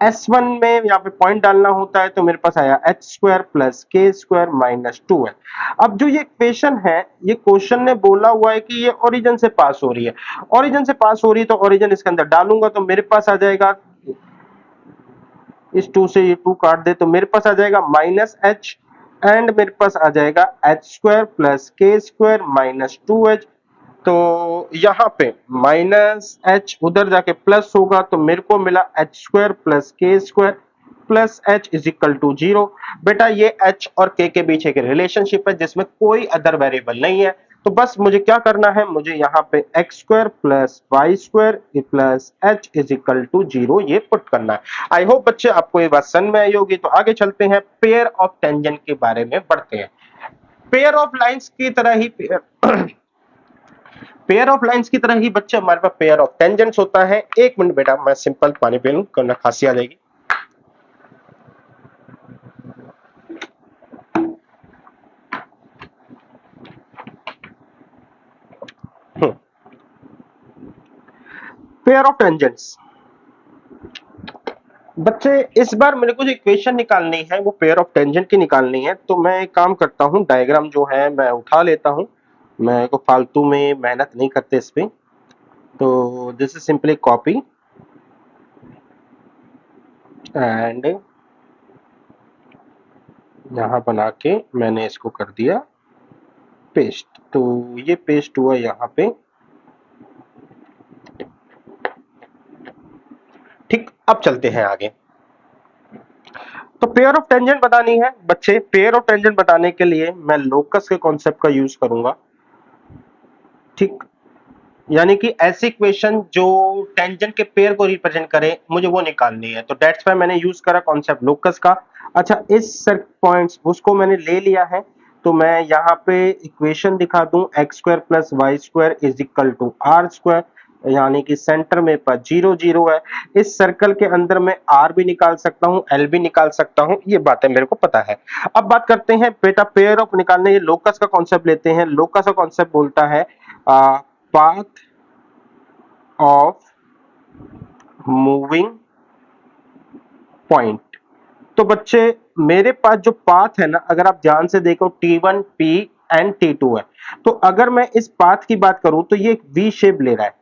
S one में यहाँ पे पॉइंट डालना होता है तो मेरे पास आया H square plus k square minus to है। अब जो ये इक्वेशन है, ये क्वेश्चन ने बोला हुआ है कि ये ओरिजिन से पास हो रही है। ओरिजिन से पास हो रही है तो ओरिजिन इसके अंदर डालूंगा तो मेरे पास आ जाएगा, इस टू से ये टू काट दे तो मेरे पास आ जाएगा माइनस एच, एंड मेरे पास आ जाएगा h square plus k square minus to H. तो यहाँ पे माइनस एच उधर जाके प्लस होगा तो मेरे को मिला h square plus k square plus h is equal to 0। बेटा ये एच और के बीच एक रिलेशनशिप है जिसमें कोई अदर वेरिएबल नहीं है। तो बस मुझे क्या करना है, मुझे यहाँ पे x square plus Y square plus h is equal to 0 ये पुट करना है। आई होप बच्चे आपको ये बात समझ में आई होगी। तो आगे चलते हैं, पेयर ऑफ टेंजेंट के बारे में बढ़ते हैं। पेयर ऑफ लाइंस की तरह ही पेयर ऑफ लाइंस की तरह ही बच्चे हमारे पास पेयर ऑफ टेंजेंट्स होता है। एक मिनट बेटा मैं सिंपल पानी पी लूं, वरना खांसी आ जाएगी। पेयर ऑफ टेंजेंट्स, बच्चे इस बार मेरे को जो इक्वेशन निकालनी है वो पेयर ऑफ टेंजेंट की निकालनी है, तो मैं एक काम करता हूँ, डायग्राम जो है मैं उठा लेता हूँ। मैं को फालतू में मेहनत नहीं करते इस पे, तो this is simply copy and यहाँ बना के मैंने इसको कर दिया पेस्ट। तो ये पेस्ट हुआ यहाँ पे। ठीक, अब चलते हैं आगे। तो पेयर ऑफ टेंजेंट बतानी है बच्चे। पेयर ऑफ टेंजेंट बताने के लिए मैं लोकस के कॉन्सेप्ट का यूज करूंगा। ठीक, यानी कि ऐसी इक्वेशन जो टेंजेंट के पेयर को रिप्रेजेंट करे, मुझे वो निकालनी है। तो दैट्स व्हाई मैंने यूज करा कॉन्सेप्ट लोकस का। अच्छा, इस पॉइंट्स उसको मैंने ले लिया है, तो मैं यहाँ पे इक्वेशन दिखा दूं x square plus Y square is equal to are square, यानी कि सेंटर में पर 0 0 है। इस सर्कल के अंदर मैं आर भी निकाल सकता हूँ, एल भी निकाल सकता हूँ, ये बातें मेरे को पता है। अब बात करते हैं बेटा पेयर ऑफ निकालने, ये लोकस का कॉन्सेप्ट लेते हैं। लोकस का कॉन्सेप्ट बोलता है पाथ ऑफ मूविंग पॉइंट। तो बच्चे मेरे पास जो पाथ है ना, अगर आप ध्यान से देखो T1 P एंड T2 है, तो अगर मैं इस पाथ की बात करूं तो ये एक वी शेप ले रहा है।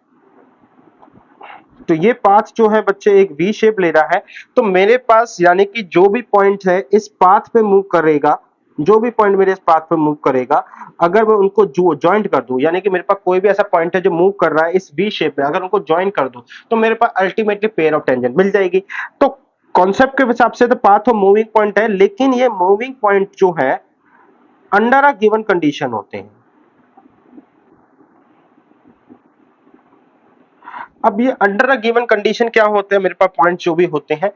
तो ये पाथ जो है बच्चे एक वी शेप ले रहा है। तो मेरे पास यानी कि जो भी पॉइंट है इस पाथ पे मूव करेगा, जो भी पॉइंट मेरे इस पाथ पे मूव करेगा, अगर मैं उनको जो ज्वाइंट कर दूं, यानी कि मेरे पास कोई भी ऐसा पॉइंट है जो मूव कर रहा है इस वी शेप में, अगर उनको ज्वाइन कर दूं तो मेरे पास अल्टीमेटली पेयर ऑफ टेंजेंट मिल जाएगी। तो कॉन्सेप्ट के हिसाब से तो पाथ ऑफ मूविंग पॉइंट है, लेकिन ये मूविंग पॉइंट जो है अंडर अ गिवन कंडीशन होते हैं। अब ये अंडर अ गिवन कंडीशन क्या होते हैं, मेरे पास पॉइंट जो भी होते हैं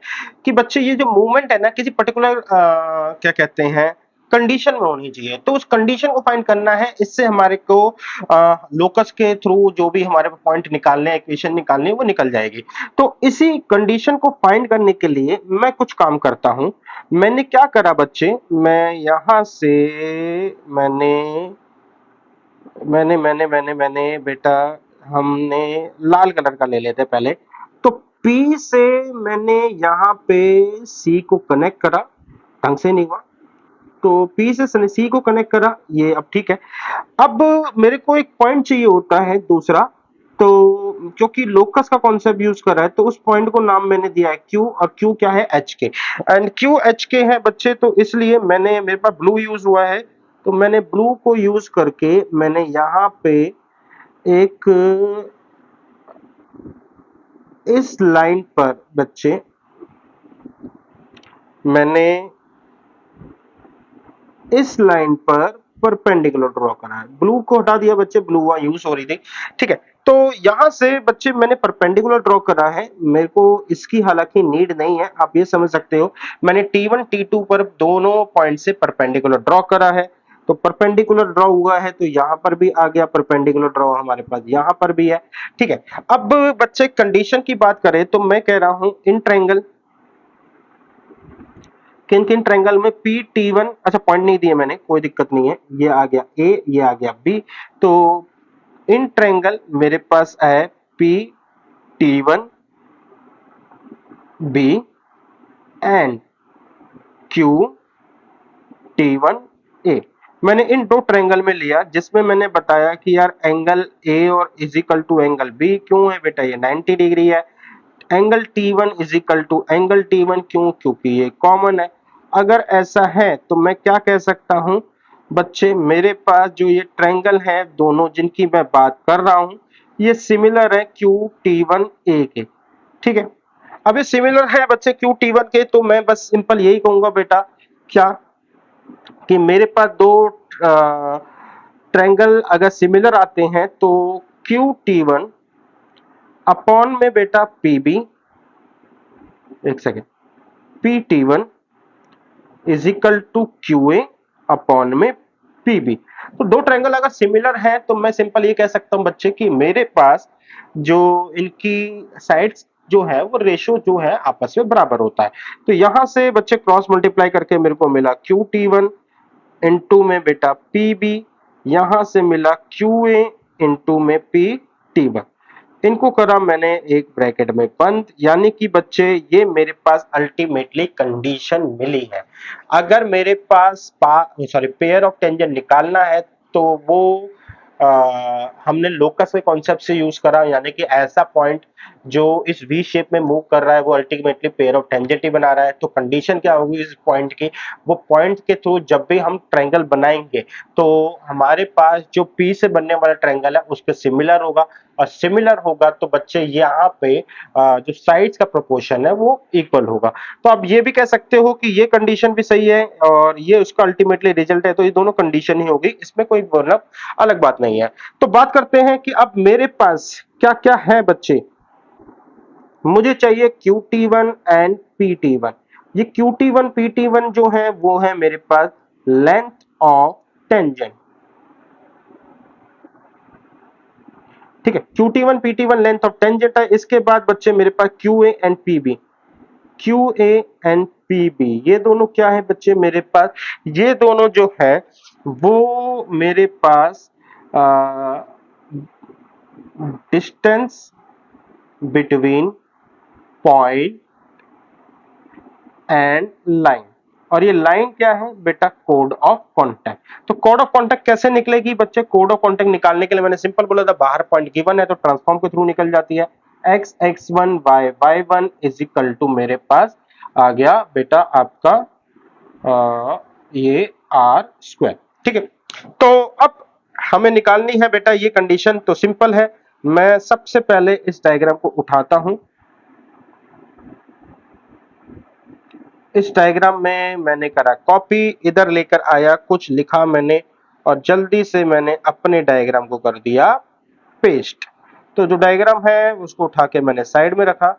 कि बच्चे ये जो मूवमेंट है ना किसी पर्टिकुलर क्या कहते हैं कंडीशन में होनी चाहिए। तो उस कंडीशन को फाइंड करना है, इससे हमारे को लोकस के थ्रू जो भी हमारे पॉइंट निकालने इक्वेशन निकालनी है वो निकल जाएगी। तो इसी कंडीशन को फाइंड करने के लिए मैं कुछ काम करता हूं। मैंने क्या करा बच्चे, मैं यहां से मैंने मैंने बेटा हमने लाल कलर का ले लेते पहले। तो P से मैंने यहाँ पे C को कनेक्ट करा, ढंग से नहीं हुआ, तो P से C को कनेक्ट करा, ये अब ठीक है। अब मेरे को एक पॉइंट चाहिए होता है दूसरा, तो क्योंकि लोकस का कॉन्सेप्ट यूज करा है तो उस पॉइंट को नाम मैंने दिया है Q, और Q क्या है एच के, एंड Q एच के है बच्चे। तो इसलिए मैंने मेरे पास ब्लू यूज हुआ है, तो मैंने ब्लू को यूज करके मैंने यहाँ पे एक इस लाइन पर बच्चे मैंने इस लाइन पर परपेंडिकुलर ड्रॉ करा है। ब्लू को हटा दिया बच्चे, ब्लू वहां यूज हो रही थी, ठीक है। तो यहां से बच्चे मैंने परपेंडिकुलर ड्रॉ करा है, मेरे को इसकी हालांकि नीड नहीं है, आप ये समझ सकते हो। मैंने T1 T2 पर दोनों पॉइंट से परपेंडिकुलर ड्रॉ करा है, तो परपेंडिकुलर ड्रॉ हुआ है तो यहां पर भी आ गया परपेंडिकुलर ड्रॉ, हमारे पास यहां पर भी है, ठीक है। अब बच्चे कंडीशन की बात करें तो मैं कह रहा हूं इन ट्रायंगल, किन किन ट्रायंगल में पी टी वन, अच्छा पॉइंट नहीं दिए मैंने, कोई दिक्कत नहीं है, ये आ गया ए, ये आ गया बी। तो इन ट्रायंगल मेरे पास है P T one B and Q T one A. मैंने इन दो ट्रायंगल में लिया, जिसमें मैंने बताया कि यार एंगल ए और is equal to angle b क्यों है बेटा, ये 90 डिग्री है। Angle T1 is equal to angle T1 क्यों, क्योंकि ये कॉमन है। अगर ऐसा है तो मैं क्या कह सकता हूं बच्चे, मेरे पास जो ये ट्रायंगल है दोनों जिनकी मैं बात कर रहा हूं, ये सिमिलर है QT1A के, ठीक है। अब ये सिमिलर है बच्चे QT1 के, तो मैं बस सिंपल यही कहूंगा बेटा क्या, कि मेरे पास दो ट्रायंगल अगर सिमिलर आते हैं तो QT1 अपॉन में बेटा PB, एक second, PT1 is equal to QA upon में PB। तो दो ट्रायंगल अगर सिमिलर है तो मैं सिंपल ये कह सकता हूं बच्चे कि मेरे पास जो इनकी साइड्स जो है वो रेशियो जो है आपस में बराबर होता है। तो यहां से बच्चे क्रॉस मल्टीप्लाई करके मेरे को मिला QT1 इनटू में बेटा PB, यहां से मिला QA इनटू में PT1। इनको करा मैंने एक ब्रैकेट में बंद, यानी कि बच्चे ये मेरे पास अल्टीमेटली कंडीशन मिली है। अगर मेरे पास सॉरी पेयर ऑफ टेंजेंट निकालना है तो वो हमने लोकस के कॉन्सेप्ट से यूज करा, यानी कि ऐसा पॉइंट जो इस वी शेप में मूव कर रहा है वो अल्टीमेटली पेयर ऑफ टेंजेंट ही बना रहा है। तो कंडीशन क्या होगी इस पॉइंट की, वो पॉइंट के थ्रू जब भी हम ट्रायंगल बनाएंगे तो हमारे पास जो पी से बनने वाला ट्रायंगल है उस पर सिमिलर होगा, और सिमिलर होगा तो बच्चे यहाँ पे जो साइड्स का प्रोपोर्शन है वो इक्वल होगा। तो आप ये भी कह सकते हो कि ये कंडीशन भी सही है और ये उसका अल्टीमेटली रिजल्ट है, तो ये दोनों कंडीशन ही होगी, इसमें कोई मतलब अलग बात नहीं है। तो बात करते हैं कि अब मेरे पास क्या क्या है बच्चे। मुझे चाहिए QT1 एंड PT1। ये QT1 PT1 जो है वो है मेरे पास लेंथ ऑफ टेंजेंट, ठीक है। QT1 PT1 length of tangent है। इसके बाद बच्चे मेरे पास QA and PB, QA and PB ये दोनों क्या है बच्चे मेरे पास, ये दोनों जो है वो मेरे पास distance between point and line, और ये लाइन क्या है बेटा, कोड ऑफ कांटेक्ट। तो कोड ऑफ कांटेक्ट कैसे निकलेगी बच्चे, कोड ऑफ कांटेक्ट निकालने के लिए मैंने सिंपल बोला था बाहर पॉइंट गिवन है तो ट्रांसफॉर्म के थ्रू निकल जाती है। x(x1) by y1 is equal to मेरे पास आ गया बेटा आपका ये आर स्क्वायर, ठीक है। तो अब हमें निकालनी है बेटा ये कंडीशन, तो सिंपल है, मैं सबसे पहले इस डायग्राम को उठाता हूं। इस डायग्राम में मैंने करा कॉपी, इधर लेकर आया, कुछ लिखा मैंने और जल्दी से मैंने अपने डायग्राम को कर दिया पेस्ट। तो जो डायग्राम है उसको उठा के मैंने साइड में रखा,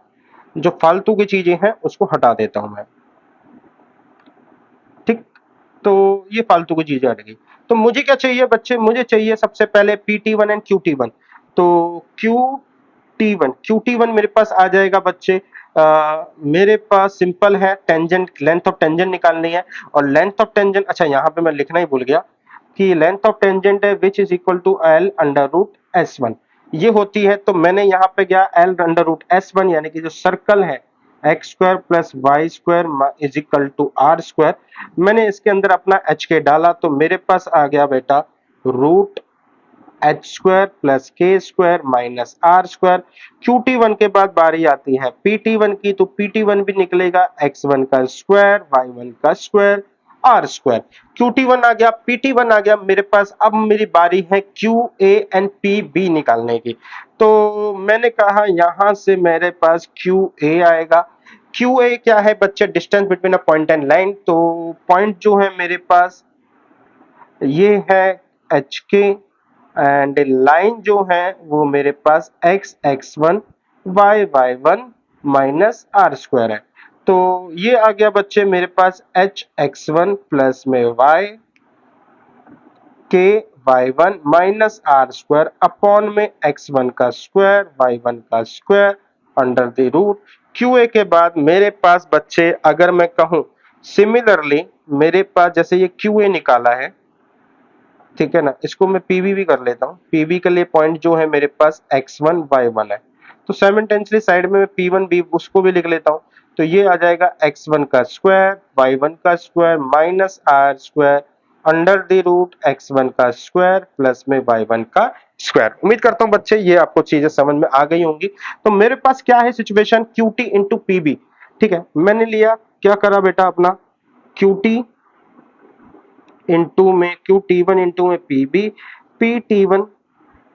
जो फालतू की चीजें हैं उसको हटा देता हूं मैं, ठीक। तो ये फालतू की चीजें हट गई। तो मुझे क्या चाहिए बच्चे, मुझे चाहिए सबसे पहले PT1 एंड QT1। तो QT1 मेरे पास आ जाएगा बच्चे, मेरे पास सिंपल है, टेंजेंट लेंथ ऑफ टेंजेंट निकालनी है, और लेंथ ऑफ टेंजेंट, अच्छा यहाँ पे मैं लिखना ही भूल गया कि लेंथ ऑफ टेंजेंट है which is equal to L under root S1 ये होती है। तो मैंने यहाँ पे गया L अंडर रूट S1 यानी कि जो सर्कल है x square plus Y square is equal to are square, मैंने इसके अंदर अपना एच के डाला तो मेरे पास आ गया बेटा root h square plus k square minus r square. QT1 के बाद बारी आती है PT1 की, तो PT1 भी निकलेगा x1 का स्क्वायर y1 का स्क्वायर आर स्क्वायर। QT1 आ गया, PT1 आ गया मेरे पास। अब मेरी बारी है QA एंड PB निकालने की। तो मैंने कहा यहां से मेरे पास QA आएगा। QA क्या है बच्चे, distance between a point and line. तो पॉइंट जो है मेरे पास ये है HK एंड लाइन जो है वो मेरे पास x(x1) y(y1) minus r square है। तो ये आ गया बच्चे मेरे पास hx1 प्लस में y के y1 minus r square upon में x1 का स्क्वायर y1 का square under the root. QA के बाद मेरे पास बच्चे अगर मैं कहूं सिमिलरली मेरे पास जैसे ये QA निकाला है, ठीक है ना, इसको मैं PB भी कर लेता हूँ। PB के लिए पॉइंट जो है मेरे पास x1 y1 है, तो साइमल्टेनियसली साइड में मैं P1 भी उसको भी लिख लेता हूँ। तो ये आ जाएगा x1 का स्क्वायर y1 का square minus r square under the root x1 का स्क्वायर प्लस में y1 का स्क्वायर। उम्मीद करता हूँ बच्चे ये आपको चीजें समझ में आ गई होंगी। तो मेरे पास क्या है सिचुएशन, QT इंटू PB, ठीक है। मैंने लिया क्या करा बेटा अपना QT इंटू में QT1 इंटू में PB, PT1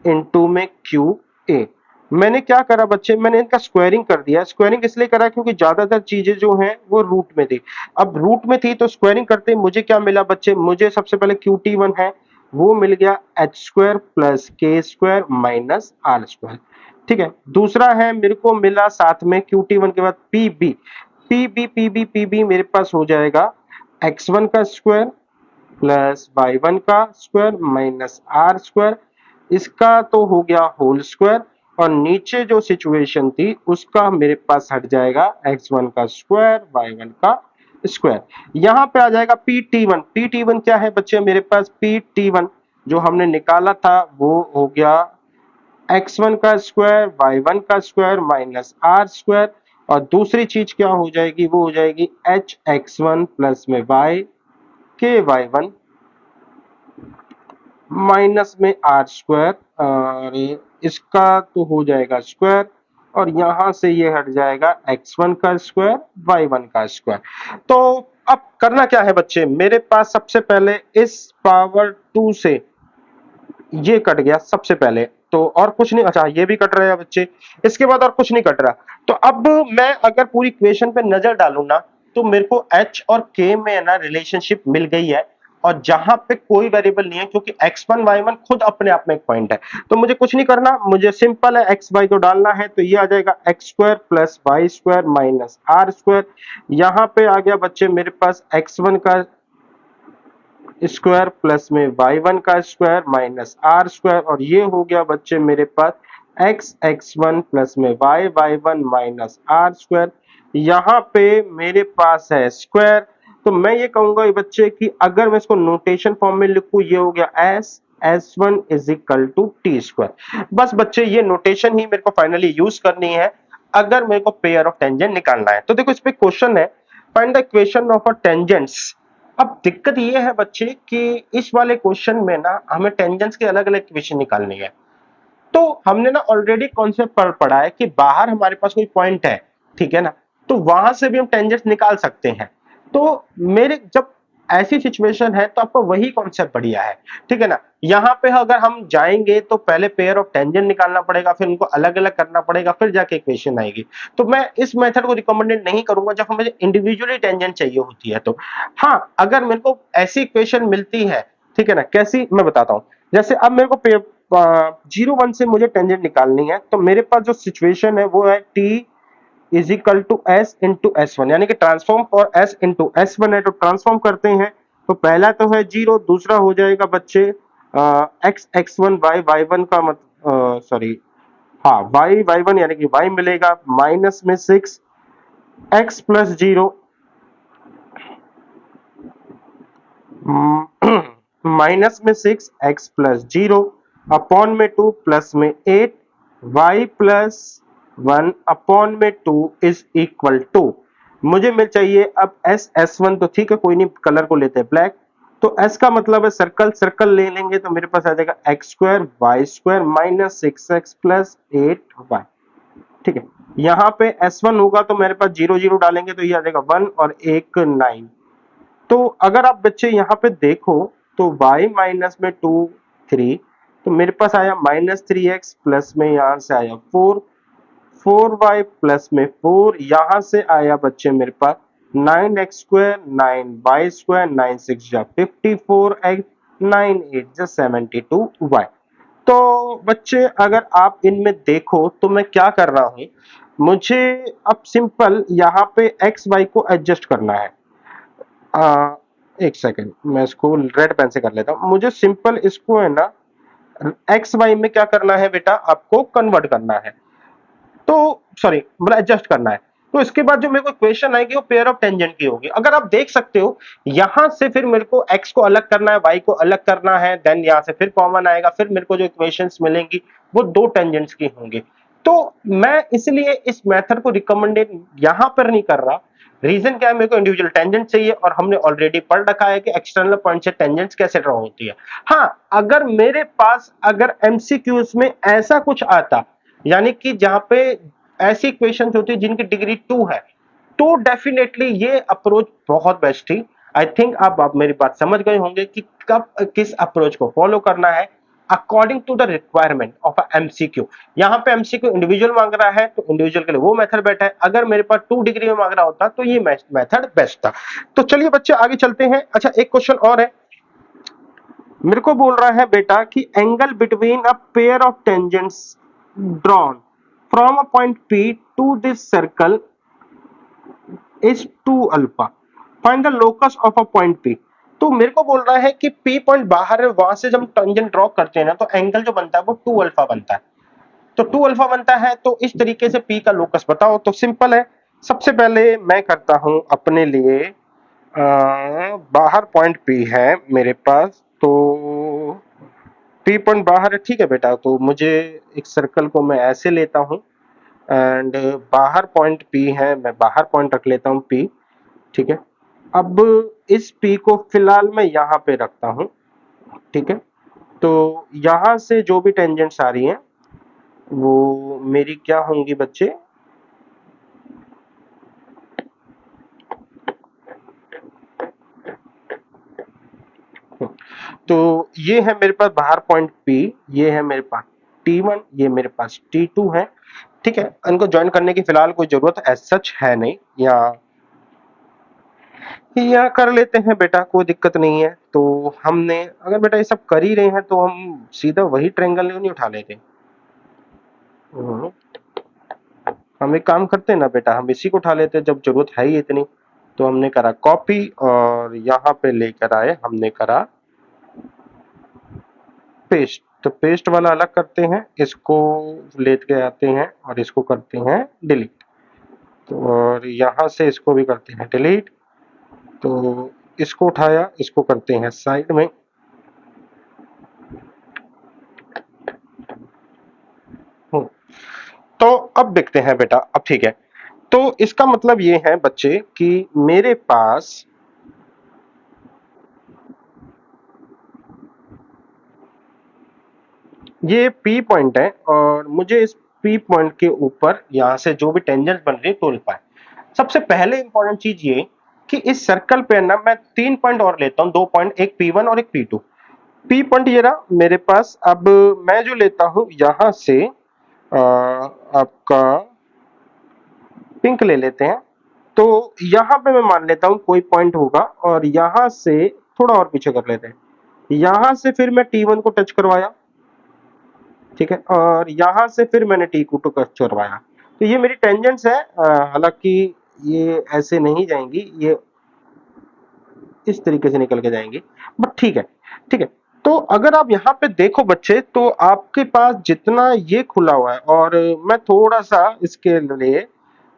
इंटू में QA। मैंने क्या करा बच्चे, मैंने इनका स्क्वायरिंग कर दिया। स्क्वायरिंग इसलिए करा क्योंकि ज्यादातर चीजें जो हैं वो रूट में थी। अब रूट में थी तो स्क्वायरिंग करते मुझे क्या मिला बच्चे, मुझे सबसे पहले QT1 है वो मिल गया H square plus k square minus r square, ठीक है। दूसरा है मेरे को मिला साथ में QT1 के बाद PB मेरे पास हो जाएगा x1 का स्क्वायर प्लस y1 का स्क्वायर माइनस आर स्क्वायर, इसका तो हो गया होल स्क्वायर, और नीचे जो सिचुएशन थी उसका मेरे पास हट जाएगा x1 का स्क्वायर y1 का स्क्वायर। यहाँ पे आ जाएगा PT1 क्या है बच्चे मेरे पास, PT1 जो हमने निकाला था वो हो गया x1 का स्क्वायर y1 का स्क्वायर माइनस आर स्क्वायर, और दूसरी चीज क्या हो जाएगी, वो हो जाएगी एच x1 प्लस में y के y1 माइनस में आर स्क्वायर, और इसका तो हो जाएगा स्क्वायर, और यहां से ये हट जाएगा x1 का स्क्वायर y1 का स्क्वायर। तो अब करना क्या है बच्चे, मेरे पास सबसे पहले इस पावर 2 से ये कट गया सबसे पहले, तो और कुछ नहीं, अच्छा ये भी कट रहा है बच्चे, इसके बाद और कुछ नहीं कट रहा। तो अब मैं अगर पूरी इक्वेशन पे नजर डालूं ना, तो मेरे को h और k में ना रिलेशनशिप मिल गई है, और जहां पे कोई वेरिएबल नहीं है, क्योंकि x1 y1 खुद अपने आप में एक पॉइंट है, तो मुझे कुछ नहीं करना, मुझे सिंपल है x y को डालना है, तो ये आ जाएगा x square plus Y square minus r square. यहां पे आ गया बच्चे मेरे पास x1 का स्क्वायर प्लस में y1 का स्क्वायर माइनस आर स्क्वायर, और ये हो गया बच्चे मेरे पास x1 प्लस में y1 माइनस आर स्क्वायर। यहाँ पे मेरे पास है स्क्वायर, तो मैं ये कहूंगा बच्चे कि अगर मैं इसको नोटेशन फॉर्म में लिखूं, ये हो गया s1 is equal to t square. बस बच्चे ये नोटेशन ही मेरे को फाइनली यूज करनी है अगर मेरे को पेयर ऑफ टेंजेंट निकालना है। तो देखो इस पे क्वेश्चन है, find the equation of a tangents. अब दिक्कत ये है बच्चे कि इस वाले क्वेश्चन में ना हमें टेंजेंट्स के अलग अलग इक्वेशन निकालनी है। तो हमने ना ऑलरेडी कॉन्सेप्ट पढ़ा है कि बाहर हमारे पास कोई पॉइंट है, ठीक है ना, तो वहां से भी हम टेंजेंट्स निकाल सकते हैं। तो मेरे जब ऐसी सिचुएशन है तो आपको वही कॉन्सेप्ट बढ़िया है, ठीक है ना। यहाँ पे अगर हम जाएंगे तो पहले पेयर ऑफ टेंजेंट निकालना पड़ेगा, फिर उनको अलग अलग करना पड़ेगा, फिर जाके इक्वेशन आएगी। तो मैं इस मेथड को रिकमेंडेड नहीं करूंगा जब मुझे इंडिविजुअली टेंजेंट चाहिए होती है। तो हाँ, अगर मेरे को ऐसी इक्वेशन मिलती है, ठीक है ना, कैसी मैं बताता हूँ। जैसे अब मेरे को 0 1 से मुझे टेंजेंट निकालनी है, तो मेरे पास जो सिचुएशन है वो है T is equal to s into s one, यानी कि transform for s into s one है, तो ट्रांसफॉर्म करते हैं। तो पहला तो है 0, दूसरा हो जाएगा बच्चे x x one y y one का मत सॉरी, हाँ वाई वाई वन, यानी कि वाई मिलेगा माइनस में 6 एक्स प्लस 0 माइनस में 6 एक्स प्लस 0 अपॉन में 2 प्लस में 8 वाई प्लस 1 अपॉन में 2 इज इक्वल टू, मुझे मिल चाहिए अब एस एस वन, तो ठीक है कोई नहीं, कलर को लेते हैं ब्लैक। तो एस का मतलब है सर्कल, सर्कल ले लेंगे तो मेरे पास आ जाएगा x square y square minus 6x plus 8y, ठीक है। यहाँ पे S1 होगा तो मेरे पास 0 0 डालेंगे तो ये आ जाएगा 1 और 1 9। तो अगर आप बच्चे यहाँ पे देखो तो y माइनस में 2 3, तो मेरे पास आया माइनस 3x प्लस में यहाँ से आया 4 4y प्लस में 4, यहाँ से आया बच्चे मेरे पास 9x स्क्वायर 9y स्क्वायर 9 6 जा 54x 9 8 जा 72y। तो बच्चे अगर आप इनमें देखो तो मैं क्या कर रहा हूं, मुझे अब सिंपल यहाँ पे एक्स वाई को एडजस्ट करना है। एक सेकेंड, मैं इसको रेड पेन से कर लेता हूँ। मुझे सिंपल इसको है ना एक्स वाई में क्या करना है बेटा, आपको कन्वर्ट करना है, तो सॉरी मतलब एडजस्ट करना है। तो इसके बाद जो मेरे को इक्वेशन आएगी वो पेयर ऑफ टेंजेंट की होगी। अगर आप देख सकते हो यहां से फिर मेरे को x को अलग करना है, y को अलग करना है, देन यहां से फिर कॉमन आएगा, फिर मेरे को जो इक्वेशंस मिलेंगी वो दो टेंजेंट्स की होंगी। तो मैं इसलिए इस मेथड को रिकमेंडेड यहां पर नहीं कर रहा। रीजन क्या है, मेरे को इंडिविजुअल टेंजेंट चाहिए, और हमने ऑलरेडी पढ़ रखा है कि एक्सटर्नल पॉइंट से टेंजेंट्स कैसे ड्रॉ होती है। हाँ, अगर मेरे पास अगर एमसीक्यूज में ऐसा कुछ आता, यानी कि जहां पे ऐसी इक्वेशंस होती है जिनकी डिग्री 2 है, तो डेफिनेटली ये अप्रोच बहुत बेस्ट थी। आई थिंक आप मेरी बात समझ गए होंगे कि कब किस अप्रोच को फॉलो करना है according to the requirement of MCQ. यहाँ पे एमसीक्यू इंडिविजुअल मांग रहा है तो इंडिविजुअल के लिए वो मेथड बेटर है, अगर मेरे पास 2 डिग्री में मांग रहा होता तो ये मेथड बेस्ट था। तो चलिए बच्चे आगे चलते हैं। अच्छा एक क्वेश्चन और है, मेरे को बोल रहा है बेटा कि angle between a pair of tangents drawn from a point P to this circle is 2 alpha, find the locus of a point P। तो मेरे को बोल रहा है कि P पॉइंट बाहर है, वहां से जब हम टेंजेंट ड्रॉ करते हैं ना तो एंगल जो बनता है वो 2 अल्फा बनता है। तो 2 अल्फा बनता है, तो इस तरीके से P का लोकस बताओ। तो सिंपल है, सबसे पहले मैं करता हूं अपने लिए बाहर पॉइंट P है मेरे पास, तो पी पॉइंट बाहर है, ठीक है बेटा। तो मुझे एक सर्कल को मैं ऐसे लेता हूँ एंड बाहर पॉइंट पी है, मैं बाहर पॉइंट रख लेता हूँ पी, ठीक है। अब इस पी को फिलहाल मैं यहाँ पे रखता हूँ, ठीक है। तो यहाँ से जो भी टेंजेंट्स आ रही हैं वो मेरी क्या होंगी बच्चे, तो ये है मेरे पास बाहर पॉइंट P, ये है मेरे पास T1, ये मेरे पास T2 है, ठीक है। इनको ज्वाइन करने की फिलहाल कोई जरूरत एज सच है नहीं, या कर लेते हैं बेटा, कोई दिक्कत नहीं है। तो हमने अगर बेटा ये सब कर ही रहे हैं तो हम सीधा वही ट्रायंगल नहीं उठा लेते। हम्म, हम एक काम करते हैं ना बेटा, हम इसी को उठा लेते हैं जब जरूरत है ही इतनी। तो हमने करा कॉपी और यहाँ पे लेकर आए, हमने करा पेस्ट। तो पेस्ट वाला अलग करते हैं, इसको लेके आते हैं और इसको करते हैं डिलीट। तो और यहाँ से इसको भी करते हैं डिलीट। तो इसको उठाया, इसको करते हैं साइड में। हम्म, तो अब देखते हैं बेटा, अब ठीक है। तो इसका मतलब ये है बच्चे कि मेरे पास ये P पॉइंट है और मुझे इस P पॉइंट के ऊपर यहाँ से जो भी टेंजेंट बन रही है टूल पाए। सबसे पहले इंपॉर्टेंट चीज ये कि इस सर्कल पे ना मैं 3 पॉइंट और लेता हूँ, 2 पॉइंट, एक P1 और एक P2। P पॉइंट ये रहा मेरे पास। अब मैं जो लेता हूँ यहाँ से आपका पिंक ले लेते हैं। तो यहाँ पे मैं मान लेता हूँ कोई पॉइंट होगा और यहाँ से थोड़ा और पीछे कर लेते हैं। यहाँ से फिर मैं T1 को टच करवाया, ठीक है, और यहाँ से फिर मैंने T2 को टच करवाया। तो ये मेरी टेंजेंट्स है, हालांकि ये ऐसे नहीं जाएंगी, ये इस तरीके से निकल के जाएंगी, बट ठीक है, ठीक है। तो अगर आप यहाँ पे देखो बच्चे, तो आपके पास जितना ये खुला हुआ है, और मैं थोड़ा सा इसके लिए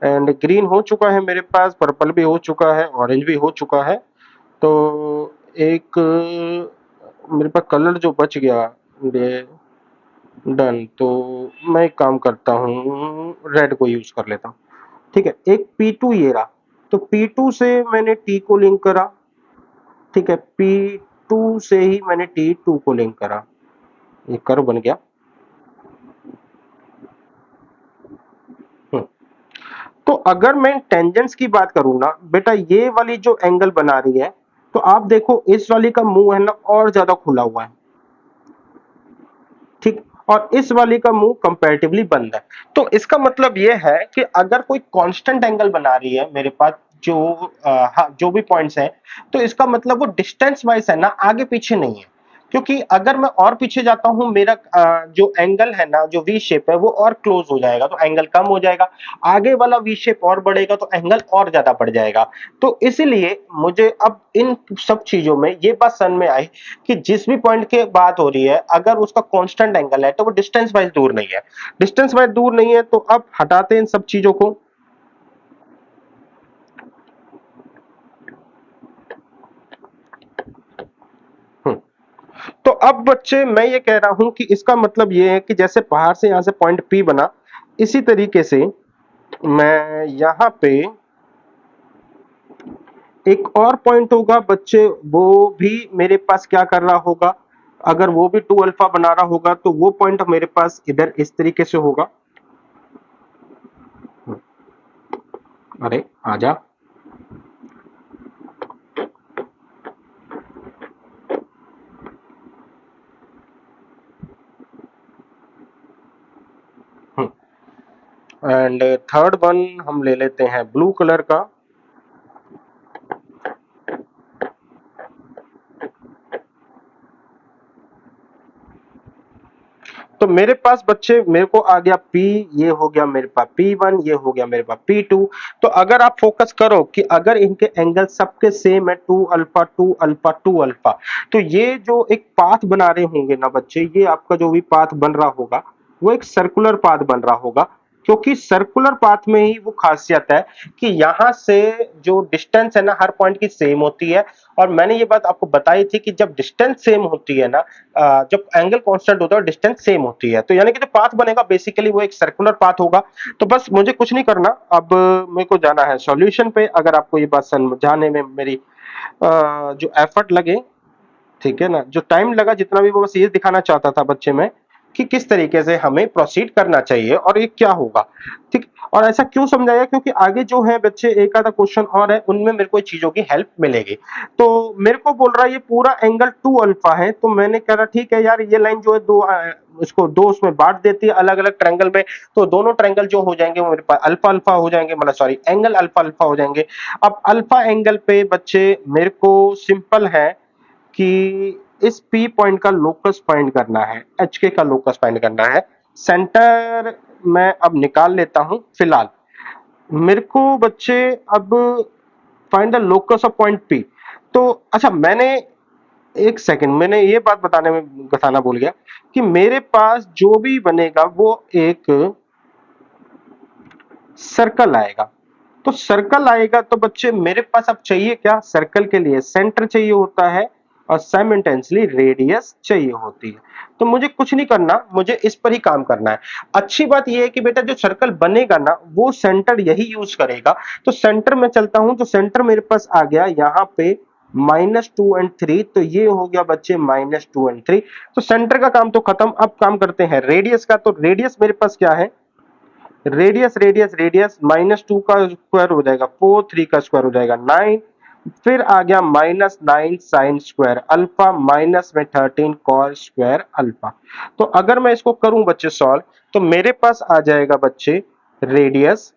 एंड ग्रीन हो चुका है मेरे पास, पर्पल भी हो चुका है, ऑरेंज भी हो चुका है। तो एक मेरे पास कलर जो बच गया, डन। तो मैं एक काम करता हूँ, रेड को यूज कर लेता हूँ, ठीक है। एक P2 ये रहा, तो P2 से मैंने T को लिंक करा, ठीक है। P2 से ही मैंने T2 को लिंक करा, ये कर्व बन गया। हम्म, तो अगर मैं टेंजेंट्स की बात करूं ना बेटा, ये वाली जो एंगल बना रही है, तो आप देखो इस वाली का मुंह है ना और ज्यादा खुला हुआ है, ठीक। और इस वाली का मुंह कंपैरेटिवली बंद है। तो इसका मतलब ये है कि अगर कोई कांस्टेंट एंगल बना रही है मेरे पास, जो हाँ, जो भी पॉइंट्स हैं, तो इसका मतलब वो डिस्टेंस वाइज है ना, आगे पीछे नहीं है। क्योंकि अगर मैं और पीछे जाता हूं, मेरा जो एंगल है ना, जो वी शेप है, वो और क्लोज हो जाएगा तो एंगल कम हो जाएगा। आगे वाला वी शेप और बढ़ेगा तो एंगल और ज्यादा बढ़ जाएगा। तो इसीलिए मुझे अब इन सब चीजों में ये बात समझ में आई कि जिस भी पॉइंट की बात हो रही है, अगर उसका कांस्टेंट एंगल है तो वो डिस्टेंस वाइज दूर नहीं है। डिस्टेंस वाइज दूर नहीं है, तो अब हटाते हैं इन सब चीजों को। हम्म, तो अब बच्चे मैं ये कह रहा हूं कि इसका मतलब ये है कि जैसे बाहर से यहां से पॉइंट P बना, इसी तरीके से मैं यहां पे एक और पॉइंट होगा बच्चे, वो भी मेरे पास क्या कर रहा होगा, अगर वो भी 2 अल्फा बना रहा होगा तो वो पॉइंट मेरे पास इधर इस तरीके से होगा। अरे आजा। एंड थर्ड वन हम ले लेते हैं ब्लू कलर का। तो मेरे पास बच्चे, मेरे को आ गया P, ये हो गया मेरे पास P1, ये हो गया मेरे पास P2। तो अगर आप फोकस करो कि अगर इनके एंगल सबके सेम है, 2 अल्फा 2 अल्फा 2 अल्फा, तो ये जो एक पाथ बना रहे होंगे ना बच्चे, ये आपका जो भी पाथ बन रहा होगा वो एक सर्कुलर पाथ बन रहा होगा। क्योंकि सर्कुलर पाथ में ही वो खासियत है कि यहाँ से जो डिस्टेंस है ना हर पॉइंट की सेम होती है। और मैंने ये बात आपको बताई थी कि जब डिस्टेंस सेम होती है ना, जब एंगल कांस्टेंट होता है और डिस्टेंस सेम होती है, तो यानी कि जो पाथ बनेगा बेसिकली वो एक सर्कुलर पाथ होगा। तो बस मुझे कुछ नहीं करना, अब मेरे को जाना है सॉल्यूशन पे। अगर आपको ये बात समझाने में मेरी जो एफर्ट लगे, ठीक है ना, जो टाइम लगा जितना भी, वो बस ये दिखाना चाहता था बच्चे में कि किस तरीके से हमें प्रोसीड करना चाहिए और ये क्या होगा। ठीक। और ऐसा क्यों समझाया, क्योंकि आगे जो है बच्चे एक आधा क्वेश्चन और है, उनमें मेरे को चीजों की हेल्प मिलेगी। तो मेरे को बोल रहा है ये पूरा एंगल 2 अल्फा है, तो मैंने कहा ठीक है यार, ये लाइन जो है दो इसको दो उसमें बांट देती है अलग अलग ट्रायंगल में, तो दोनों ट्रायंगल जो हो जाएंगे वो मेरे पास अल्फा अल्फा हो जाएंगे, मतलब सॉरी एंगल अल्फा अल्फा हो जाएंगे। अब अल्फा एंगल पे बच्चे मेरे को सिंपल है कि इस P पॉइंट का लोकस फाइंड करना है, HK का लोकस फाइंड करना है। सेंटर मैं अब निकाल लेता हूं फिलहाल। मेरे को बच्चे अब find the locus of point P। तो अच्छा, मैंने एक सेकंड, मैंने ये बात बताना भूल गया कि मेरे पास जो भी बनेगा वो एक सर्कल आएगा। तो सर्कल आएगा तो बच्चे मेरे पास अब चाहिए क्या, सर्कल के लिए सेंटर चाहिए होता है और साइमल्टेनियसली रेडियस चाहिए होती है। तो मुझे कुछ नहीं करना, मुझे इस पर ही काम करना है। अच्छी बात यह है कि बेटा जो सर्कल बनेगा ना वो सेंटर यही यूज करेगा। तो सेंटर में चलता हूं, तो सेंटर मेरे पास आ गया यहाँ पे -2 एंड 3, तो ये हो गया बच्चे -2 एंड 3। तो सेंटर का काम तो खत्म। अब काम करते हैं रेडियस का। तो रेडियस मेरे पास क्या है, रेडियस रेडियस रेडियस -2 का स्क्वायर हो जाएगा 4, 3 का स्क्वायर हो जाएगा 9, फिर आ गया -9 साइन स्क्वायर अल्फा, माइनस में 13 कॉस स्क्वायर अल्फा। तो अगर मैं इसको करूं बच्चे सॉल्व, तो मेरे पास आ जाएगा बच्चे रेडियस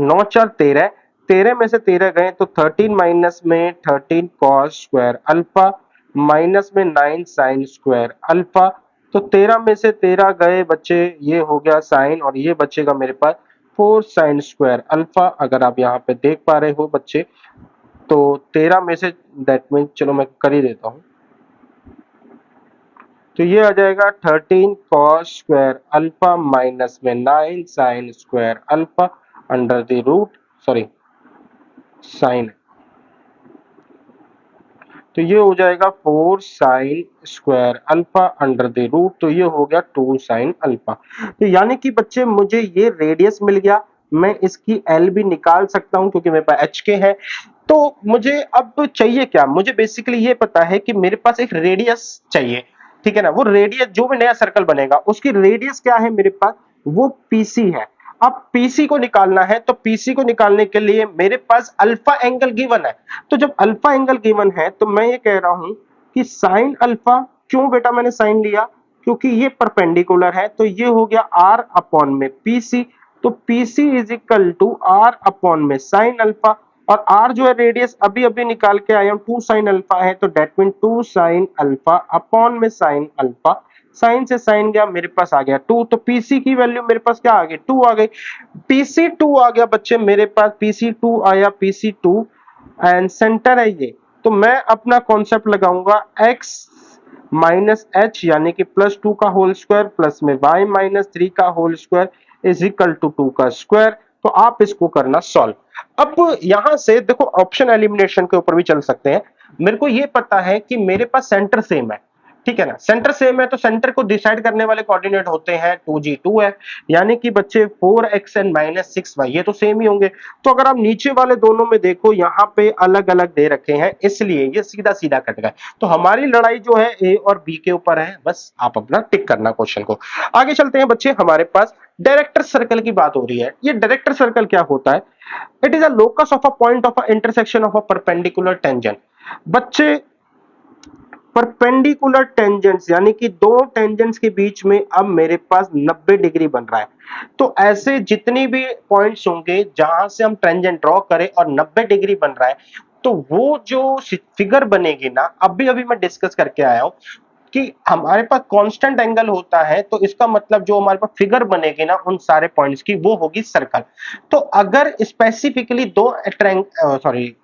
9 4 13, 13 में से 13 गए तो 13 माइनस में 13 कॉस स्क्वायर अल्फा, माइनस में 9 साइन स्क्वायर अल्फा। तो 13 में से 13 गए बच्चे, ये हो गया साइन, और ये बचेगा मेरे पास 4 साइन स्क्वायर अल्फा। अगर आप यहाँ पे देख पा रहे हो बच्चे, तो 13 में से दैट मीन, चलो मैं कर ही देता हूँ, तो ये आ जाएगा 13 कॉस स्क्वायर अल्फा माइनस में 9 sine square alpha under the root, sorry sine, तो ये हो जाएगा 4 sine square alpha under the root, तो ये हो गया 2 साइन अल्फा। तो यानी कि बच्चे मुझे ये रेडियस मिल गया, मैं इसकी एल भी निकाल सकता हूं क्योंकि मेरे पास एच के है। तो मुझे अब चाहिए क्या, मुझे बेसिकली ये पता है कि मेरे पास एक रेडियस चाहिए, ठीक है ना। वो रेडियस जो भी नया सर्कल बनेगा उसकी रेडियस क्या है मेरे पास, वो पीसी है। अब पीसी को निकालना है, तो पीसी को निकालने के लिए मेरे पास अल्फा एंगल गिवन है। तो जब अल्फा एंगल गिवन है तो मैं ये कह रहा हूं कि साइन अल्फा, क्यों बेटा मैंने साइन लिया, क्योंकि ये परपेंडिकुलर है, तो ये हो गया आर अपॉन में पीसी। तो PC is equal to r upon में साइन अल्फा, और आर जो है रेडियस अभी अभी निकाल के आया हूं, 2 साइन अल्फा है, तो that mean 2 sine alpha upon में साइन अल्फा। साइन से साइन गया, मेरे पास आ गया 2, तो पीसी की वैल्यू मेरे पास क्या आ गई, 2 आ गई। पीसी 2 आ गया बच्चे मेरे पास, पीसी 2 आया, पीसी 2 एंड सेंटर है ये। तो मैं अपना कॉन्सेप्ट लगाऊंगा x माइनस एच यानी कि +2 का होल स्क्वायर प्लस में y माइनस 3 का whole square is equal to 2 का स्क्वायर। तो आप इसको करना सॉल्व। अब यहां से देखो ऑप्शन एलिमिनेशन के ऊपर भी चल सकते हैं। मेरे को ये पता है कि मेरे पास सेंटर सेम है, ठीक है ना, सेंटर सेम है, तो सेंटर को डिसाइड करने वाले कोऑर्डिनेट होते हैं 2g 2f, यानी कि बच्चे 4x एंड -6y, ये तो सेम ही होंगे। तो अगर आप नीचे वाले दोनों में देखो, यहाँ पे अलग अलग दे रखे हैं, इसलिए ये सीधा सीधा कट गए। तो हमारी लड़ाई जो है ए और बी के ऊपर है, बस आप अपना टिक करना क्वेश्चन को। आगे चलते हैं बच्चे, हमारे पास डायरेक्टर सर्कल की बात हो रही है। ये डायरेक्टर सर्कल क्या होता है, it is a locus of a point of a intersection of a perpendicular tangent. बच्चे परपेंडिकुलर टेंजेंट्स यानी कि दो टेंजेंट्स के बीच में अब मेरे पास 90 डिग्री बन रहा है। तो ऐसे जितनी भी पॉइंट्स होंगे जहां से हम टेंजेंट ड्रॉ करें और 90 डिग्री बन रहा है, तो वो जो फिगर बनेगी ना, अभी अभी मैं डिस्कस करके आया हूं कि हमारे पास कांस्टेंट एंगल होता है, तो इसका मतलब जो हमारे पास फिगर बनेगी ना उन सारे पॉइंट्स की, वो होगी सर्कल। तो अगर स्पेसिफिकली दो सॉरी